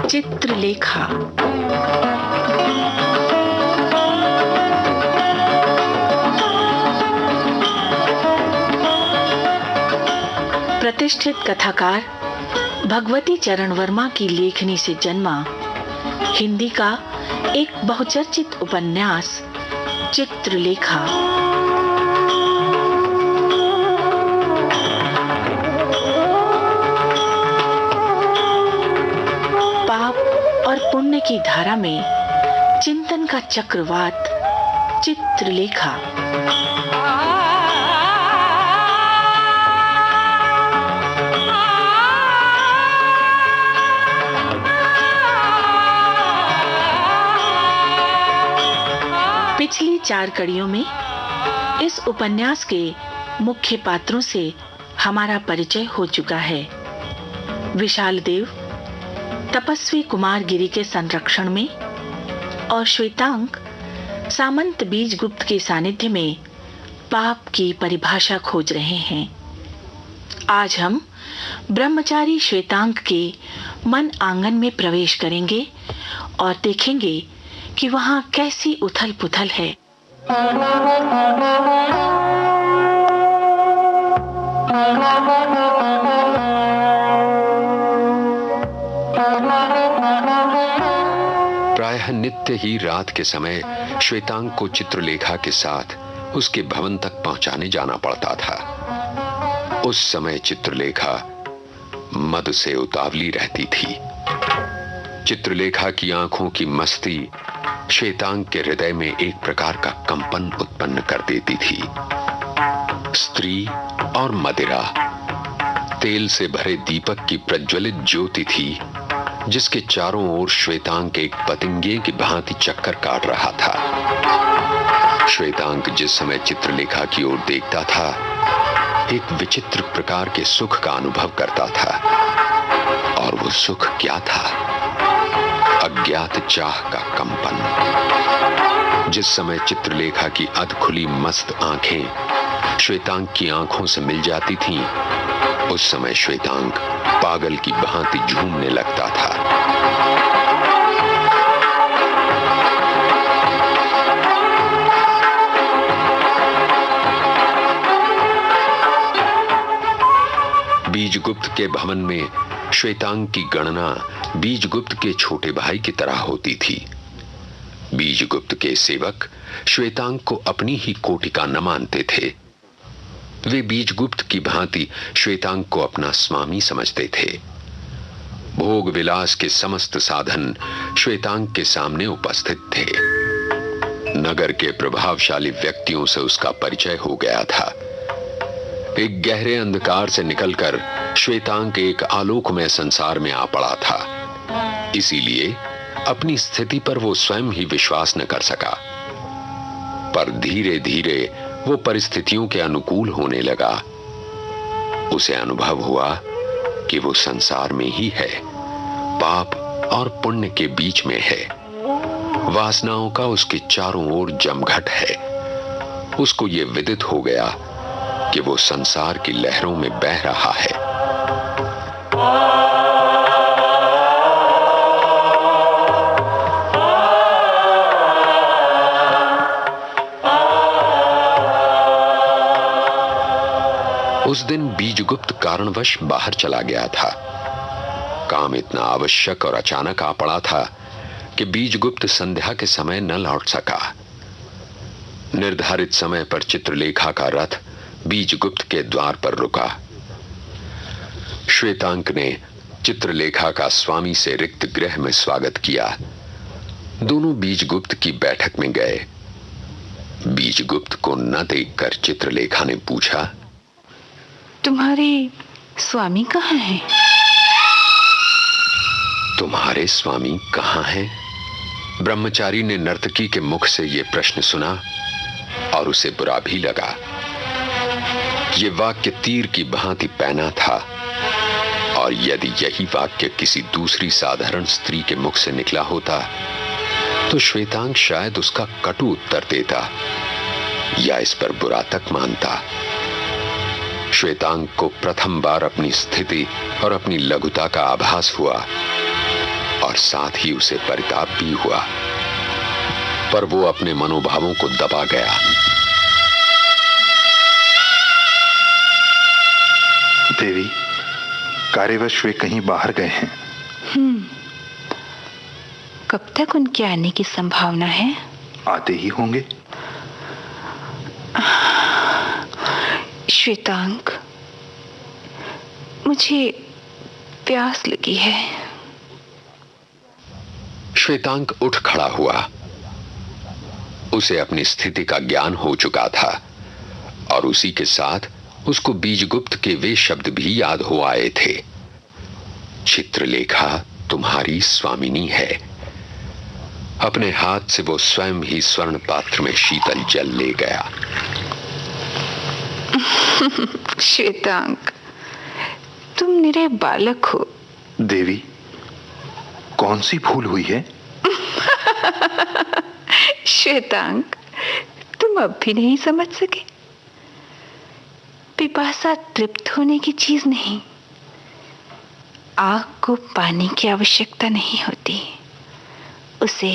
[SPEAKER 5] चित्रलेखा। प्रतिष्ठित कथाकार भगवती चरण वर्मा की लेखनी से जन्मा हिंदी का एक बहुचर्चित उपन्यास चित्रलेखा। पाप और पुण्य की धारा में चिंतन का चक्रवात, चित्रलेखा। पिछली 4 कड़ियों में इस उपन्यास के मुख्य पात्रों से हमारा परिचय हो चुका है। विशाल देव तपस्वी कुमार गिरी के संरक्षण में और श्वेतांक सामंत बीजगुप्त के सानिध्य में पाप की परिभाषा खोज रहे हैं। आज हम ब्रह्मचारी श्वेतांक के मन आंगन में प्रवेश करेंगे और देखेंगे कि वहां कैसी उथल पुथल है।
[SPEAKER 6] प्रायः नित्य ही रात के समय श्वेतांक को चित्रलेखा के साथ उसके भवन तक पहुंचाने जाना पड़ता था। उस समय चित्रलेखा मद से उतावली रहती थी। चित्रलेखा की आंखों की मस्ती श्वेतांक के हृदय में एक प्रकार का कंपन उत्पन्न कर देती थी। स्त्री और मदिरा तेल से भरे दीपक की प्रज्वलित ज्योति थी, जिसके चारों ओर श्वेतांक एक पतंगे की भांति चक्कर काट रहा था। श्वेतांक जिस समय चित्रलेखा की ओर देखता था, एक विचित्र प्रकार के सुख का अनुभव करता था। और वो सुख क्या था? अज्ञात चाह का कंपन। जिस समय चित्रलेखा की अधखुली मस्त आंखें श्वेतांक की आंखों से मिल जाती थीं, उस समय श्वेतांक पागल की भांति झूमने लगता था। बीजगुप्त के भवन में श्वेतांक की गणना बीजगुप्त के छोटे भाई की तरह होती थी। बीजगुप्त के सेवक श्वेतांक को अपनी ही कोटिका न मानते थे। वे बीजगुप्त की भांति श्वेतांक को अपना स्वामी समझते थे। भोग विलास के समस्त साधन श्वेतांक के सामने उपस्थित थे। नगर के प्रभावशाली व्यक्तियों से उसका परिचय हो गया था। एक गहरे अंधकार से निकलकर श्वेतांक एक आलोकमय संसार में आ पड़ा था। इसीलिए अपनी स्थिति पर वो स्वयं ही विश्वास न कर सका। पर धीरे धीरे वो परिस्थितियों के अनुकूल होने लगा। उसे अनुभव हुआ कि वो संसार में ही है, पाप और पुण्य के बीच में है। वासनाओं का उसके चारों ओर जमघट है। उसको ये विदित हो गया कि वो संसार की लहरों में बह रहा है। उस दिन बीजगुप्त कारणवश बाहर चला गया था। काम इतना आवश्यक और अचानक आ पड़ा था कि बीजगुप्त संध्या के समय न लौट सका। निर्धारित समय पर चित्रलेखा का रथ बीजगुप्त के द्वार पर रुका। श्वेतांक ने चित्रलेखा का स्वामी से रिक्त गृह में स्वागत किया। दोनों बीजगुप्त की बैठक में गए। बीजगुप्त को न देखकर चित्रलेखा ने पूछा,
[SPEAKER 7] तुम्हारे स्वामी कहाँ हैं?
[SPEAKER 6] तुम्हारे स्वामी कहाँ हैं? ब्रह्मचारी ने नर्तकी के मुख से यह प्रश्न सुना और उसे बुरा भी लगा। यह वाक्य तीर की भांति पैना था, और यदि यही वाक्य किसी दूसरी साधारण स्त्री के मुख से निकला होता तो श्वेतांक शायद उसका कटु उत्तर देता या इस पर बुरा तक मानता। श्वेतांक को प्रथम बार अपनी स्थिति और अपनी लघुता का आभास हुआ, और साथ ही उसे परिताप भी हुआ, पर वो अपने मनोभावों को दबा गया।
[SPEAKER 8] देवी, कार्यवश वे कहीं बाहर गए हैं।
[SPEAKER 7] कब तक उनके आने की संभावना है?
[SPEAKER 8] आते ही होंगे।
[SPEAKER 7] श्वेतांक, मुझे प्यास लगी है।
[SPEAKER 6] श्वेतांक उठ खड़ा हुआ उसे अपनी स्थिति का ज्ञान हो चुका था और उसी के साथ उसको बीजगुप्त के वे शब्द भी याद हो आए थे, चित्रलेखा तुम्हारी स्वामिनी है। अपने हाथ से वो स्वयं ही स्वर्ण पात्र में शीतल जल ले गया।
[SPEAKER 7] श्वेतांक, तुम निरे बालक हो।
[SPEAKER 8] देवी, कौन सी भूल हुई है?
[SPEAKER 7] श्वेतांक, तुम अब भी नहीं समझ सके। पिपासा तृप्त होने की चीज नहीं। आग को पानी की आवश्यकता नहीं होती, उसे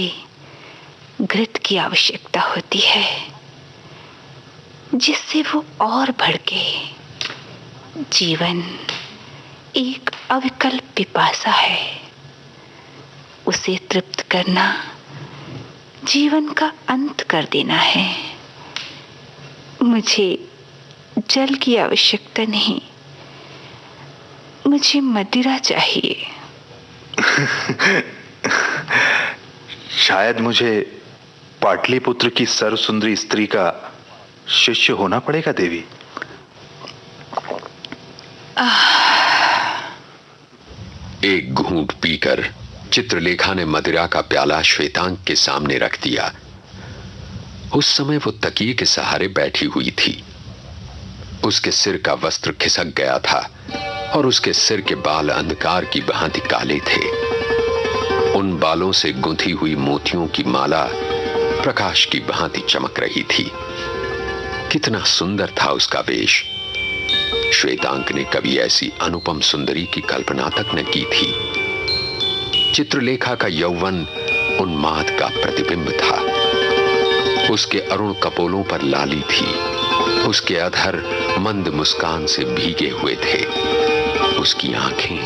[SPEAKER 7] घृत की आवश्यकता होती है, जिससे वो और भड़के। जीवन एक अविकल्प पिपासा है, उसे तृप्त करना जीवन का अंत कर देना है। मुझे जल की आवश्यकता नहीं, मुझे मदिरा चाहिए।
[SPEAKER 8] शायद मुझे पाटलिपुत्र की सर्वसुंदरी स्त्री का शिष्य होना पड़ेगा देवी।
[SPEAKER 6] एक घूंट पीकर चित्रलेखा ने मदिरा का प्याला श्वेतांक के सामने रख दिया। उस समय वो तकिए के सहारे बैठी हुई थी। उसके सिर का वस्त्र खिसक गया था और उसके सिर के बाल अंधकार की भांति काले थे। उन बालों से गुंथी हुई मोतियों की माला प्रकाश की भांति चमक रही थी। कितना सुंदर था उसका वेश। श्वेतांक ने कभी ऐसी अनुपम सुंदरी की कल्पना तक न की थी। चित्रलेखा का यौवन उन्माद का प्रतिबिंब था। उसके अरुण कपोलों पर लाली थी। उसके अधर मंद मुस्कान से भीगे हुए थे। उसकी आंखें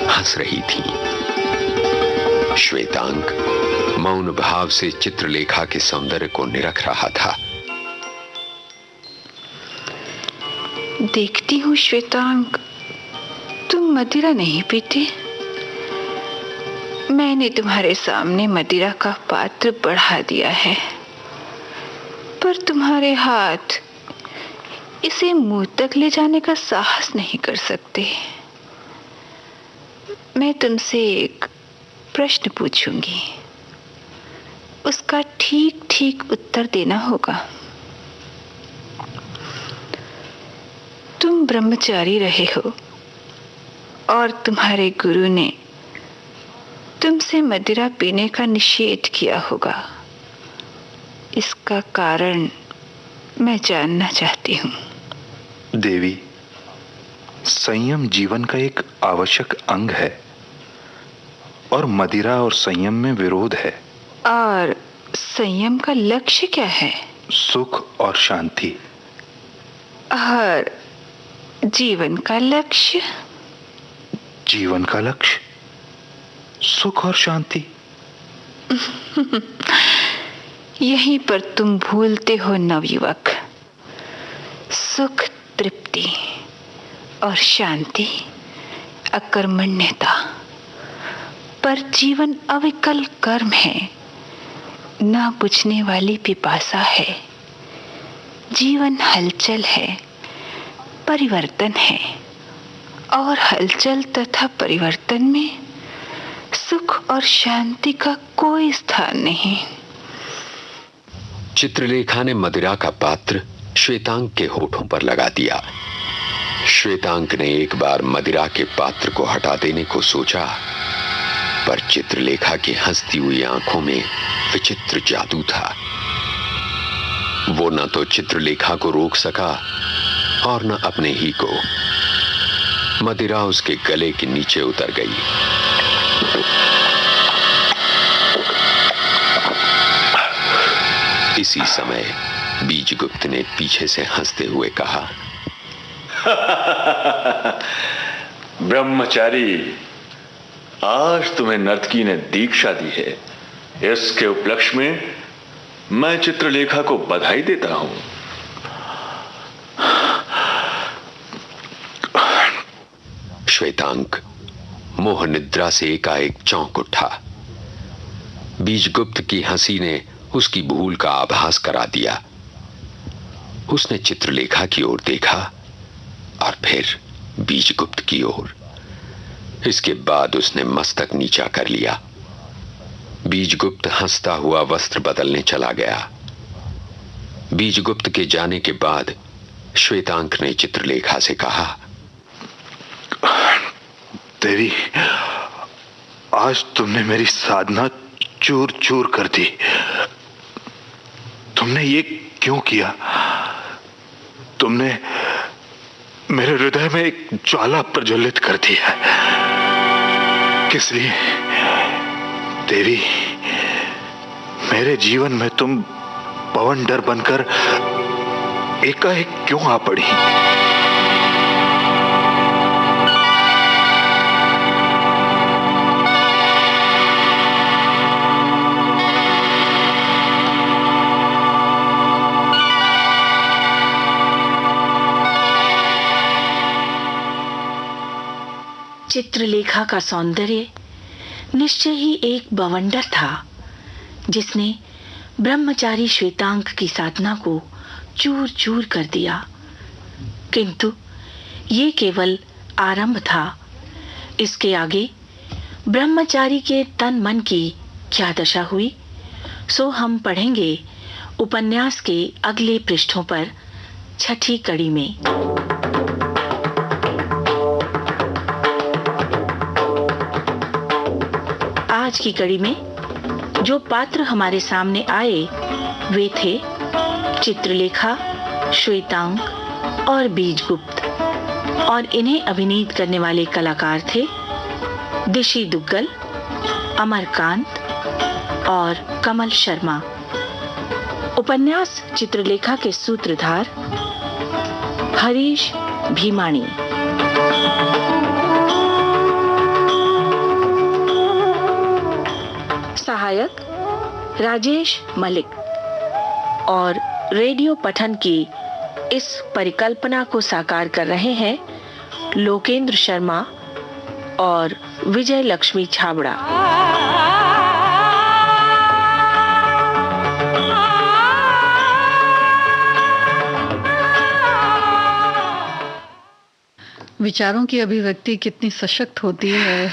[SPEAKER 6] हंस रही थीं। श्वेतांक मौन भाव से चित्रलेखा के सौंदर्य को निरख रहा था।
[SPEAKER 7] देखती हूँ श्वेतांक, तुम मदिरा नहीं पीते। मैंने तुम्हारे सामने मदिरा का पात्र बढ़ा दिया है, पर तुम्हारे हाथ इसे मुंह तक ले जाने का साहस नहीं कर सकते। मैं तुमसे एक प्रश्न पूछूंगी, उसका ठीक ठीक उत्तर देना होगा। तुम ब्रह्मचारी रहे हो और तुम्हारे गुरु ने तुमसे मदिरा पीने का निषेध किया होगा। इसका कारण मैं जानना चाहती हूँ।
[SPEAKER 8] देवी, संयम जीवन का एक आवश्यक अंग है और मदिरा और संयम में विरोध है।
[SPEAKER 7] और संयम का लक्ष्य क्या है?
[SPEAKER 8] सुख और शांति।
[SPEAKER 7] और जीवन का लक्ष्य?
[SPEAKER 8] जीवन का लक्ष्य सुख और शांति।
[SPEAKER 7] यहीं पर तुम भूलते हो नवयुवक। सुख तृप्ति और शांति अकर्मण्यता, पर जीवन अविकल कर्म है, ना बुझने वाली पिपासा है। जीवन हलचल है, परिवर्तन है, और हलचल तथा परिवर्तन में सुख और शांति का कोई स्थान नहीं।
[SPEAKER 6] चित्रलेखा ने मदिरा का पात्र श्वेतांक के होठों पर लगा दिया। श्वेतांक ने एक बार मदिरा के पात्र को हटा देने को सोचा, पर चित्रलेखा की हंसती हुई आंखों में विचित्र जादू था। वो न तो चित्रलेखा को रोक सका और न अपने ही को। मदिरा उसके गले के नीचे उतर गई। इसी समय बीजगुप्त ने पीछे से हंसते हुए कहा,
[SPEAKER 9] ब्रह्मचारी, आज तुम्हें नर्तकी ने दीक्षा दी है। इसके उपलक्ष्य में मैं चित्रलेखा को बधाई देता हूं।
[SPEAKER 6] श्वेतांक मोह निद्रा से एकाएक चौंक उठा। बीजगुप्त की हंसी ने उसकी भूल का आभास करा दिया। उसने चित्रलेखा की ओर देखा और फिर बीजगुप्त की ओर। इसके बाद उसने मस्तक नीचा कर लिया। बीजगुप्त हंसता हुआ वस्त्र बदलने चला गया। बीजगुप्त के जाने के बाद श्वेतांक ने चित्रलेखा से कहा,
[SPEAKER 8] देवी, आज तुमने मेरी साधना चूर चूर कर दी। तुमने ये क्यों किया? तुमने मेरे हृदय में एक ज्वाला प्रज्वलित कर दी है। किस लिए? देवी, मेरे जीवन में तुम पवनडर बनकर एकाएक क्यों आ पड़ी?
[SPEAKER 5] चित्रलेखा का सौंदर्य निश्चय ही एक बवंडर था, जिसने ब्रह्मचारी श्वेतांक की साधना को चूर चूर कर दिया। किंतु ये केवल आरंभ था। इसके आगे ब्रह्मचारी के तन मन की क्या दशा हुई, सो हम पढ़ेंगे उपन्यास के अगले पृष्ठों पर, छठी कड़ी में। आज की कड़ी में जो पात्र हमारे सामने आए वे थे चित्रलेखा, श्वेतांक और बीजगुप्त, और इन्हें अभिनीत करने वाले कलाकार थे दिशी दुग्गल, अमरकांत और कमल शर्मा। उपन्यास चित्रलेखा के सूत्रधार हरीश भीमाणी। सहायक राजेश मलिक। और रेडियो पठन की इस परिकल्पना को साकार कर रहे हैं लोकेंद्र शर्मा और विजय लक्ष्मी छाबड़ा।
[SPEAKER 1] विचारों की अभिव्यक्ति कितनी सशक्त होती है।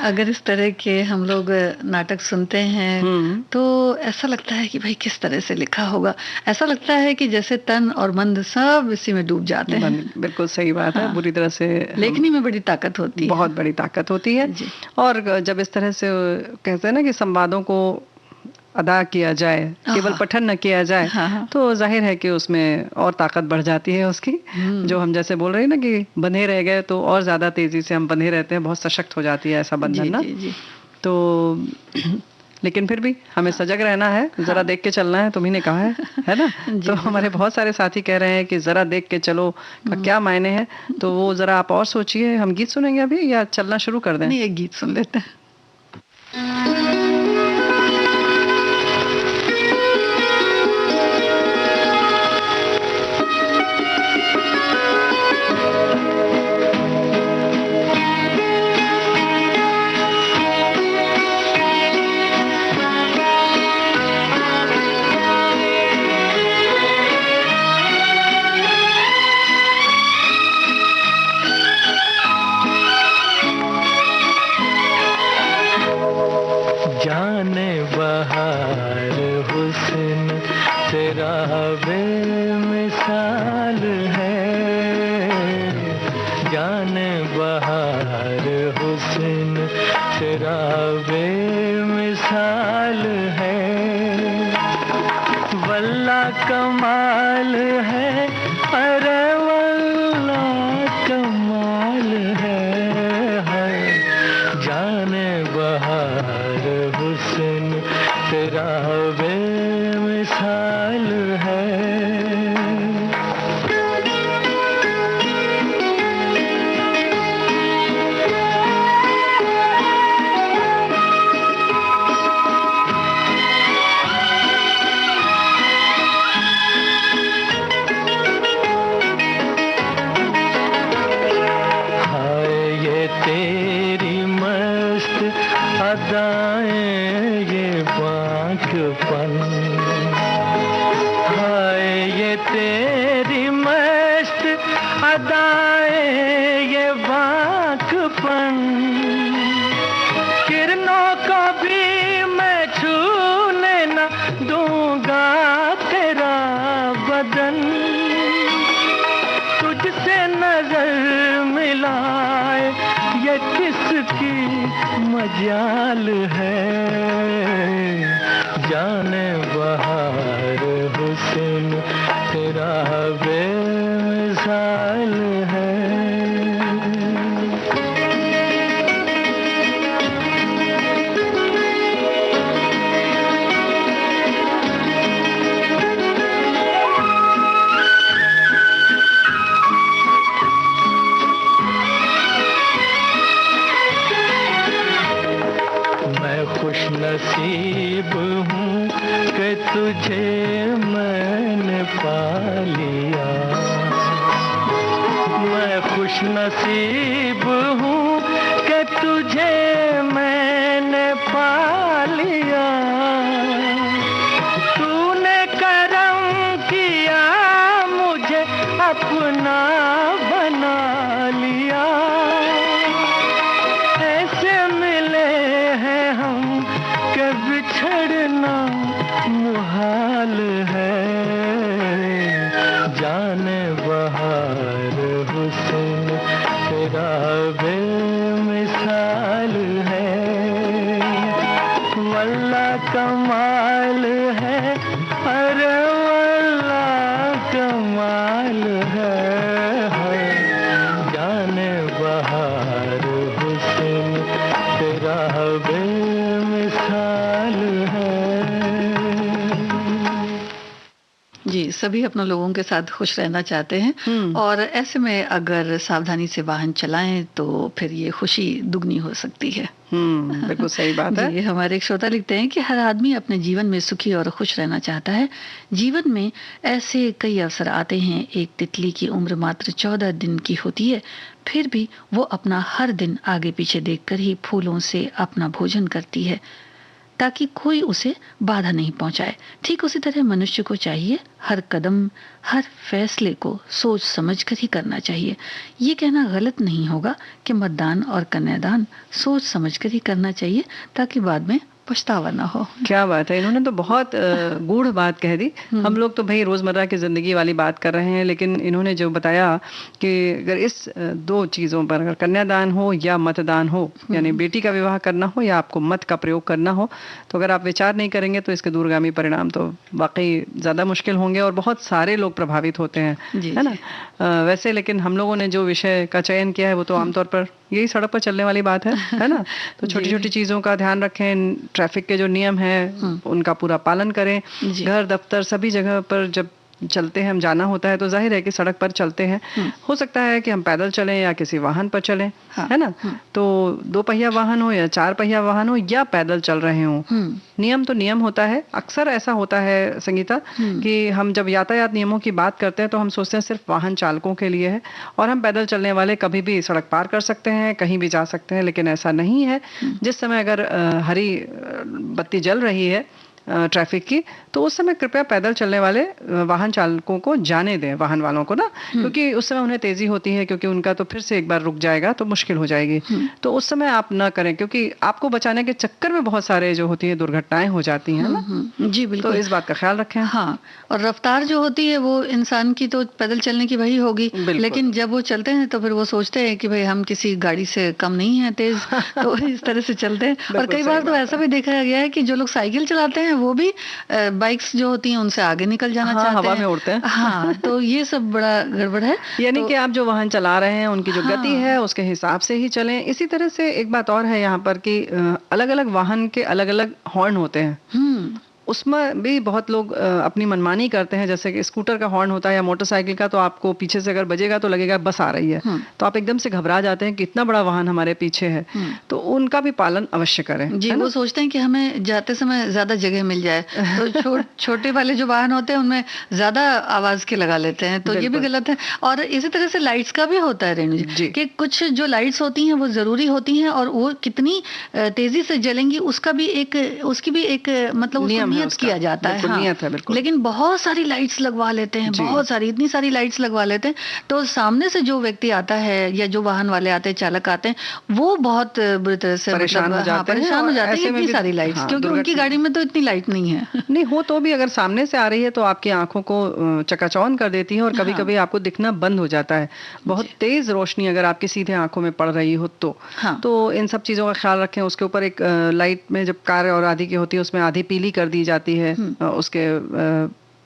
[SPEAKER 1] अगर इस तरह के हम लोग नाटक सुनते हैं तो ऐसा लगता है कि भाई किस तरह से लिखा होगा। ऐसा लगता है कि जैसे तन और मन सब इसी में डूब जाते हैं।
[SPEAKER 2] बिल्कुल सही बात है। बुरी तरह से
[SPEAKER 1] लेखनी में बड़ी ताकत होती है,
[SPEAKER 2] बहुत बड़ी ताकत होती है। और जब इस तरह से कहते हैं ना कि संवादों को अदा किया जाए, केवल पठन न किया जाए, तो जाहिर है कि उसमें और ताकत बढ़ जाती है उसकी। जो हम जैसे बोल रहे हैं ना कि बंधे रह गए तो और ज्यादा तेजी से हम बंधे रहते हैं, बहुत सशक्त हो जाती है ऐसा बंधन ना। तो लेकिन फिर भी हमें सजग रहना है, जरा देख के चलना है, तुम्ही ने कहा है ना। तो हमारे बहुत सारे साथी कह रहे हैं कि जरा देख के चलो का क्या मायने हैं, तो वो जरा आप और सोचिए। हम गीत सुनेंगे अभी या चलना शुरू कर दें?
[SPEAKER 1] नहीं, एक गीत सुन लेते हैं।
[SPEAKER 4] कमाल है, अरे वल्ला कमाल है, जाने बहार हुस्न तेरा बेमिसाल है। बागपन। हाय ये तेरी मस्त अदाएं, ये बागपन, किरणों को भी मैं छूने न दूंगा तेरा बदन। तुझसे नजर मिलाए ये किसकी मजाल है, जाने बहार हुस्न तेरा बेमिसाल है। नसीब हूँ कि तुझे मैंने पा लिया। मैं खुश नसीब हूँ कि तुझे मैंने पा लिया। तूने करम किया मुझे अपना बना लिया। ऐसे मिले हैं हम के बिछड़ना मुहाल है, जाने बहार हुस्न तेरा बेमिसाल है। वल्ला कमाल है, अरे वल्ला कमाल है, जाने बहार हुस्न तेरा बेमिसाल है।
[SPEAKER 1] जी, सभी अपने लोगों के साथ खुश रहना चाहते हैं और ऐसे में अगर सावधानी से वाहन चलाएं तो फिर ये खुशी दुगनी हो सकती है।
[SPEAKER 2] बिल्कुल सही बात है।
[SPEAKER 1] जी, हमारे एक श्रोता लिखते हैं कि हर आदमी अपने जीवन में सुखी और खुश रहना चाहता है। जीवन में ऐसे कई अवसर आते हैं। एक तितली की उम्र मात्र 14 दिन की होती है, फिर भी वो अपना हर दिन आगे पीछे देखकर ही फूलों से अपना भोजन करती है ताकि कोई उसे बाधा नहीं पहुंचाए। ठीक उसी तरह मनुष्य को चाहिए हर कदम, हर फैसले को सोच समझकर ही करना चाहिए। ये कहना गलत नहीं होगा कि मतदान और कन्यादान सोच समझकर ही करना चाहिए ताकि बाद में पछतावा ना हो।
[SPEAKER 2] क्या बात है, इन्होंने तो बहुत गूढ़ बात कह दी। हम लोग तो भाई रोजमर्रा की जिंदगी वाली बात कर रहे हैं, लेकिन इन्होंने जो बताया कि अगर इस दो चीजों पर, अगर कन्यादान हो या मतदान हो, यानी बेटी का विवाह करना हो या आपको मत का प्रयोग करना हो, तो अगर आप विचार नहीं करेंगे तो इसके दूरगामी परिणाम तो वाकई ज्यादा मुश्किल होंगे और बहुत सारे लोग प्रभावित होते हैं, है ना। वैसे लेकिन हम लोगों ने जो विषय का चयन किया है वो तो आमतौर पर यही सड़क पर चलने वाली बात है ना। तो छोटी छोटी चीजों का ध्यान रखें, ट्रैफिक के जो नियम हैं उनका पूरा पालन करें। घर दफ्तर सभी जगह पर जब चलते हैं, हम जाना होता है तो जाहिर है कि सड़क पर चलते हैं। हो सकता है कि हम पैदल चलें या किसी वाहन पर चलें, है ना। तो 2 पहिया वाहन हो या 4 पहिया वाहन हो या पैदल चल रहे हो, नियम तो नियम होता है। अक्सर ऐसा होता है संगीता कि हम जब यातायात नियमों की बात करते हैं तो हम सोचते हैं सिर्फ वाहन चालकों के लिए है और हम पैदल चलने वाले कभी भी सड़क पार कर सकते हैं, कहीं भी जा सकते हैं, लेकिन ऐसा नहीं है। जिस समय अगर हरी बत्ती जल रही है ट्रैफिक की, तो उस समय कृपया पैदल चलने वाले वाहन चालकों को जाने दें, वाहन वालों को ना, क्योंकि उस समय उन्हें तेजी होती है, क्योंकि उनका तो फिर से एक बार रुक जाएगा तो मुश्किल हो जाएगी। तो उस समय आप ना करें, क्योंकि आपको बचाने के चक्कर में बहुत सारे जो होती है दुर्घटनाएं हो जाती हैं ना।
[SPEAKER 1] जी बिल्कुल,
[SPEAKER 2] तो इस बात का ख्याल रखें।
[SPEAKER 1] हाँ, और रफ्तार जो होती है वो इंसान की तो पैदल चलने की वही होगी, लेकिन जब वो चलते हैं तो फिर वो सोचते हैं कि भाई हम किसी गाड़ी से कम नहीं है तेज, तो इस तरह से चलते हैं। और कई बार तो ऐसा भी देखा गया है कि जो लोग साइकिल चलाते हैं वो भी बाइक्स जो होती हैं उनसे आगे निकल जाना चाहते हैं,
[SPEAKER 2] हवा में उड़ते हैं।
[SPEAKER 1] हाँ, तो ये सब बड़ा गड़बड़ है।
[SPEAKER 2] यानी कि आप जो वाहन चला रहे हैं उनकी जो गति है उसके हिसाब से ही चलें। इसी तरह से एक बात और है यहाँ पर कि अलग अलग वाहन के अलग अलग हॉर्न होते हैं, उसमें भी बहुत लोग अपनी मनमानी करते हैं। जैसे कि स्कूटर का हॉर्न होता है या मोटरसाइकिल का, तो आपको पीछे से अगर बजेगा तो लगेगा बस आ रही है, तो आप एकदम से घबरा जाते हैं कि इतना बड़ा वाहन हमारे पीछे है। तो उनका भी पालन अवश्य करें
[SPEAKER 1] जी। वो सोचते हैं कि हमें जाते समय ज्यादा जगह मिल जाए, तो छोटे वाले जो वाहन होते हैं उनमें ज्यादा आवाज के लगा लेते हैं, तो ये भी गलत है। और इसी तरह से लाइट्स का भी होता है रेणु जी, कि कुछ जो लाइट्स होती हैं वो जरूरी होती हैं और वो कितनी तेजी से जलेंगी उसकी भी एक मतलब नियम नियत
[SPEAKER 2] उसका।
[SPEAKER 1] किया जाता है,
[SPEAKER 2] बिल्कुल
[SPEAKER 1] हाँ।
[SPEAKER 2] नियत है, बिल्कुल।
[SPEAKER 1] लेकिन बहुत सारी लाइट्स लगवा लेते हैं,
[SPEAKER 2] जी।
[SPEAKER 1] बहुत सारी, इतनी सारी लाइट्स लगवा लेते हैं, तो सामने से जो व्यक्ति आता है या जो वाहन वाले आते हैं, चालक आते हैं, वो बहुत बुरी तरह से
[SPEAKER 2] परेशान
[SPEAKER 1] मतलब
[SPEAKER 2] हो जाते हैं,
[SPEAKER 1] परेशान हो
[SPEAKER 2] और
[SPEAKER 1] जाते हैं
[SPEAKER 2] ऐसे में
[SPEAKER 1] इतनी
[SPEAKER 2] भी-
[SPEAKER 1] सारी लाइट्स,
[SPEAKER 2] हाँ,
[SPEAKER 1] क्योंकि उनकी
[SPEAKER 2] दुर्घटना-
[SPEAKER 1] गाड़ी में तो इतनी लाइट नहीं है।
[SPEAKER 2] नहीं हो तो भी अगर सामने से आ रही है तो आपकी आंखों को चकाचौंध कर देती है, और कभी कभी आपको दिखना बंद हो जाता है। बहुत तेज रोशनी अगर आपकी सीधे आंखों में पड़ रही हो तो
[SPEAKER 1] हाँ।
[SPEAKER 2] तो इन सब चीजों का ख्याल रखें। उसके ऊपर एक लाइट में जब कार और आधी की होती है उसमें आधी पीली कर दी जाती है उसके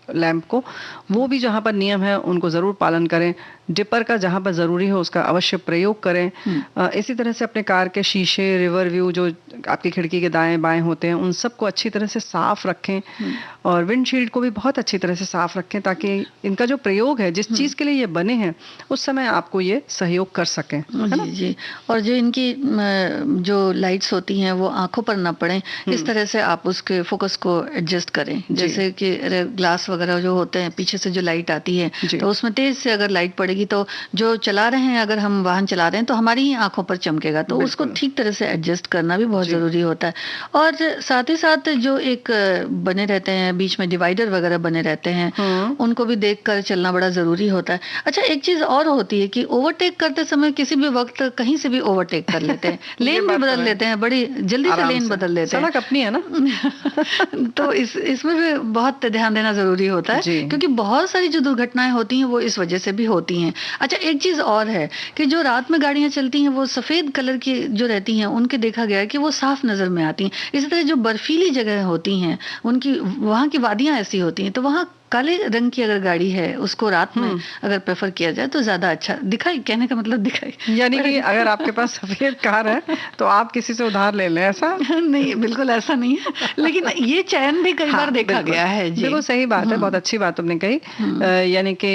[SPEAKER 2] लैंप को, वो भी जहाँ पर नियम है उनको ज़रूर पालन करें। डिपर का जहाँ पर ज़रूरी हो उसका अवश्य प्रयोग करें। इसी तरह से अपने कार के शीशे, रिवर व्यू जो आपकी खिड़की के दाएं बाएं होते हैं, उन सबको अच्छी तरह से साफ रखें, और विंडशील्ड को भी बहुत अच्छी तरह से साफ रखें, ताकि इनका जो प्रयोग है, जिस चीज़ के लिए ये बने हैं, उस समय आपको ये सहयोग कर सकें, है ना?
[SPEAKER 1] जी जी। और जो इनकी जो लाइट्स होती हैं वो आंखों पर ना पड़े, इस तरह से आप उसके फोकस को एडजस्ट करें। जैसे कि ग्लास वगैरह जो होते हैं, पीछे से जो लाइट आती है, तो उसमें तेज से अगर लाइट पड़ेगी तो जो चला रहे हैं, अगर हम वाहन चला रहे हैं, तो हमारी ही आंखों पर चमकेगा, तो उसको ठीक तरह से एडजस्ट करना भी बहुत जरूरी होता है। और साथ ही साथ जो एक बने रहते हैं बीच में डिवाइडर वगैरह बने रहते हैं, उनको भी देख कर चलना बड़ा जरूरी होता है। अच्छा, एक चीज और होती है कि ओवरटेक करते समय किसी भी वक्त कहीं से भी ओवरटेक कर लेते हैं, लेन भी बदल लेते हैं, बड़ी जल्दी से लेन बदल लेते हैं।
[SPEAKER 2] सड़क अपनी है ना।
[SPEAKER 1] तो इसमें भी बहुत ध्यान देना जरूरी होता है, क्योंकि बहुत सारी जो दुर्घटनाएं होती हैं वो इस वजह से भी होती हैं। अच्छा, एक चीज और है कि जो रात में गाड़ियां चलती हैं वो सफेद कलर की जो रहती हैं, उनके देखा गया है कि वो साफ नजर में आती हैं। इसी तरह जो बर्फीली जगह होती हैं, उनकी वहां की वादियां ऐसी होती हैं, तो वहां काले रंग की अगर गाड़ी है उसको रात में अगर प्रेफर किया जाए तो ज्यादा अच्छा दिखाई, कहने का मतलब दिखाई,
[SPEAKER 2] यानी कि अगर आपके पास सफेद कार है तो आप किसी से उधार ले लें, ऐसा
[SPEAKER 1] नहीं, बिल्कुल ऐसा नहीं है, लेकिन ये चयन भी कई बार देखा गया है। जी,
[SPEAKER 2] बिल्कुल सही बात है, बहुत अच्छी बात तुमने कही। यानी कि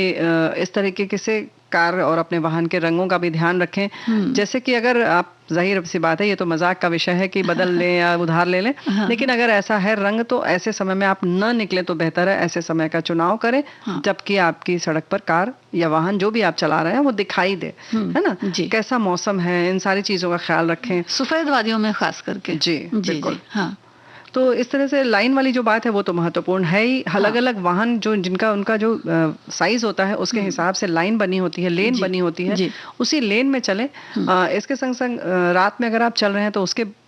[SPEAKER 2] इस तरीके से कार और अपने वाहन के रंगों का भी ध्यान रखें। जैसे कि अगर आप, जाहिर सी बात है ये तो मजाक का विषय है कि बदल लें या उधार ले लें, लेकिन अगर ऐसा है रंग, तो ऐसे समय में आप न निकलें तो बेहतर है। ऐसे समय का चुनाव करें जबकि आपकी सड़क पर कार या वाहन जो भी आप चला रहे हैं वो दिखाई दे, है ना? कैसा मौसम है, इन सारी चीजों का ख्याल रखें,
[SPEAKER 1] सफेद वादियों में खास करके।
[SPEAKER 2] जी बिल्कुल।
[SPEAKER 1] हाँ,
[SPEAKER 2] तो इस तरह से लाइन वाली जो बात है वो तो महत्वपूर्ण है ही। अलग अलग वाहन जो जिनका उनका जो साइज होता है उसके हिसाब से लाइन बनी होती है, लेन बनी होती है, उसी लेन में चलें। इसके संग संग रात में अगर आप चल रहे हैं तो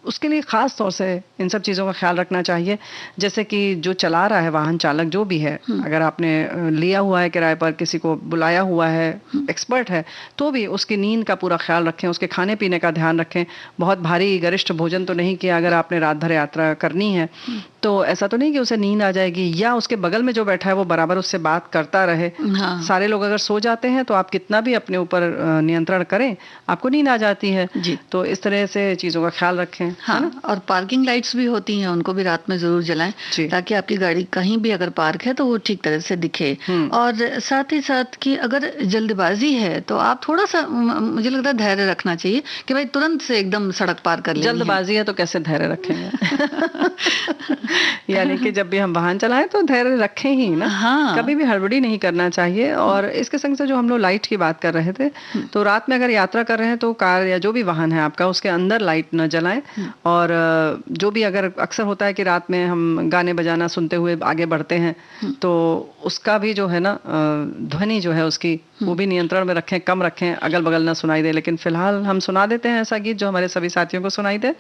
[SPEAKER 2] उसके लिए खास तौर से इन सब चीज़ों का ख्याल रखना चाहिए। जैसे कि जो चला रहा है वाहन चालक जो भी है, अगर आपने लिया हुआ है किराए पर, किसी को बुलाया हुआ है, एक्सपर्ट है, तो भी उसकी नींद का पूरा ख्याल रखें, उसके खाने पीने का ध्यान रखें। बहुत भारी गरिष्ठ भोजन तो नहीं किया। अगर आपने रात भर यात्रा करनी है तो ऐसा तो नहीं कि उसे नींद आ जाएगी, या उसके बगल में जो बैठा है वो बराबर उससे बात करता रहे। सारे लोग अगर सो जाते हैं तो आप कितना भी अपने ऊपर नियंत्रण करें, आपको नींद आ जाती है। तो इस तरह से चीज़ों का ख्याल रखें।
[SPEAKER 1] हाँ, और पार्किंग लाइट्स भी होती हैं, उनको भी रात में जरूर जलाएं, ताकि आपकी गाड़ी कहीं भी अगर पार्क है तो वो ठीक तरह से दिखे। और साथ ही साथ कि अगर जल्दबाजी है तो आप थोड़ा सा, मुझे लगता है धैर्य रखना चाहिए कि भाई तुरंत से एकदम सड़क पार कर लें।
[SPEAKER 2] जल्दबाजी है तो कैसे धैर्य रखेंगे? यानी कि जब भी हम वाहन चलाएं तो धैर्य रखें ही ना। कभी भी हड़बड़ी नहीं करना चाहिए। और इसके संग से जो हम लोग लाइट की बात कर रहे थे, तो रात में अगर यात्रा कर रहे हैं तो कार या जो भी वाहन है आपका, उसके अंदर लाइट न जलाएं। और जो भी, अगर अक्सर होता है कि रात में हम गाने बजाना सुनते हुए आगे बढ़ते हैं, तो उसका भी जो है ना ध्वनि जो है उसकी, वो भी नियंत्रण में रखें, कम रखें, अगल बगल ना सुनाई दे। लेकिन फिलहाल हम सुना देते हैं ऐसा गीत जो हमारे सभी साथियों को सुनाई दे।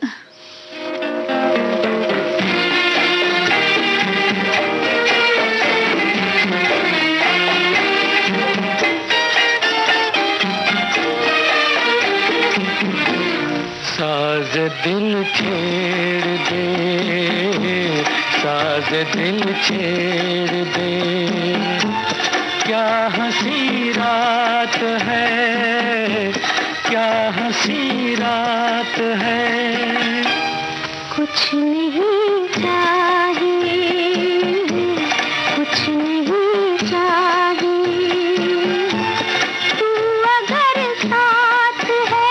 [SPEAKER 4] साज दिल छेड़ दे, साज दिल छेड़ दे, क्या हंसी रात है, क्या हंसी रात है।
[SPEAKER 3] कुछ नहीं चाहिए, कुछ नहीं चाहिए, तू अगर साथ है,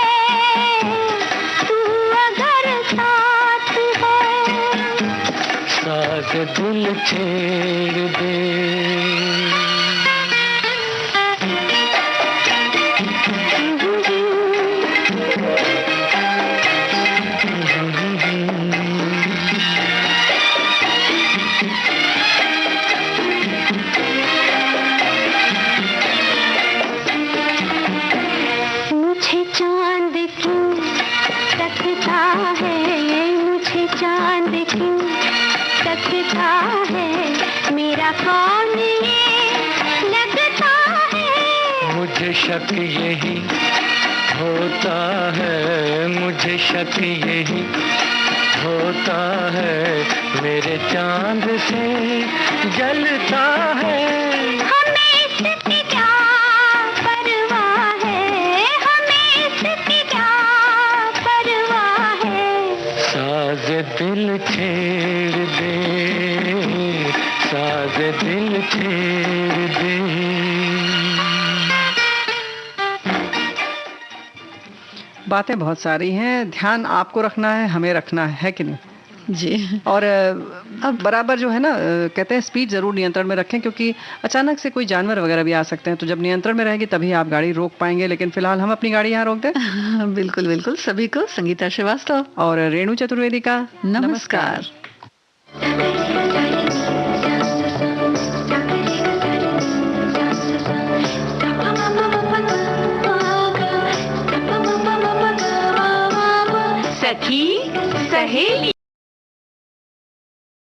[SPEAKER 3] तू अगर साथ है,
[SPEAKER 4] साज दिल छेड़ दे।
[SPEAKER 3] कौन ये लगता है।
[SPEAKER 4] मुझे शक यही होता है, मुझे शक यही होता है, मेरे चांद से जलता है।
[SPEAKER 3] हमें इसकी क्या परवाह है, हमें इसकी क्या परवाह है।
[SPEAKER 4] साज दिल छेड़ दे, साज दिल छेड़ दे।
[SPEAKER 2] बातें बहुत सारी हैं, ध्यान आपको रखना है, हमें रखना है कि नहीं?
[SPEAKER 1] जी।
[SPEAKER 2] और अब बराबर जो है ना, कहते हैं स्पीड ज़रूर नियंत्रण में रखें, क्योंकि अचानक से कोई जानवर वगैरह भी आ सकते हैं, तो जब नियंत्रण में रहेगी तभी आप गाड़ी रोक पाएंगे। लेकिन फिलहाल हम अपनी गाड़ी यहाँ रोक दें।
[SPEAKER 1] बिल्कुल बिल्कुल। सभी को संगीता श्रीवास्तव
[SPEAKER 2] और रेणु चतुर्वेदी का
[SPEAKER 1] नमस्कार।
[SPEAKER 7] सखी सहेली।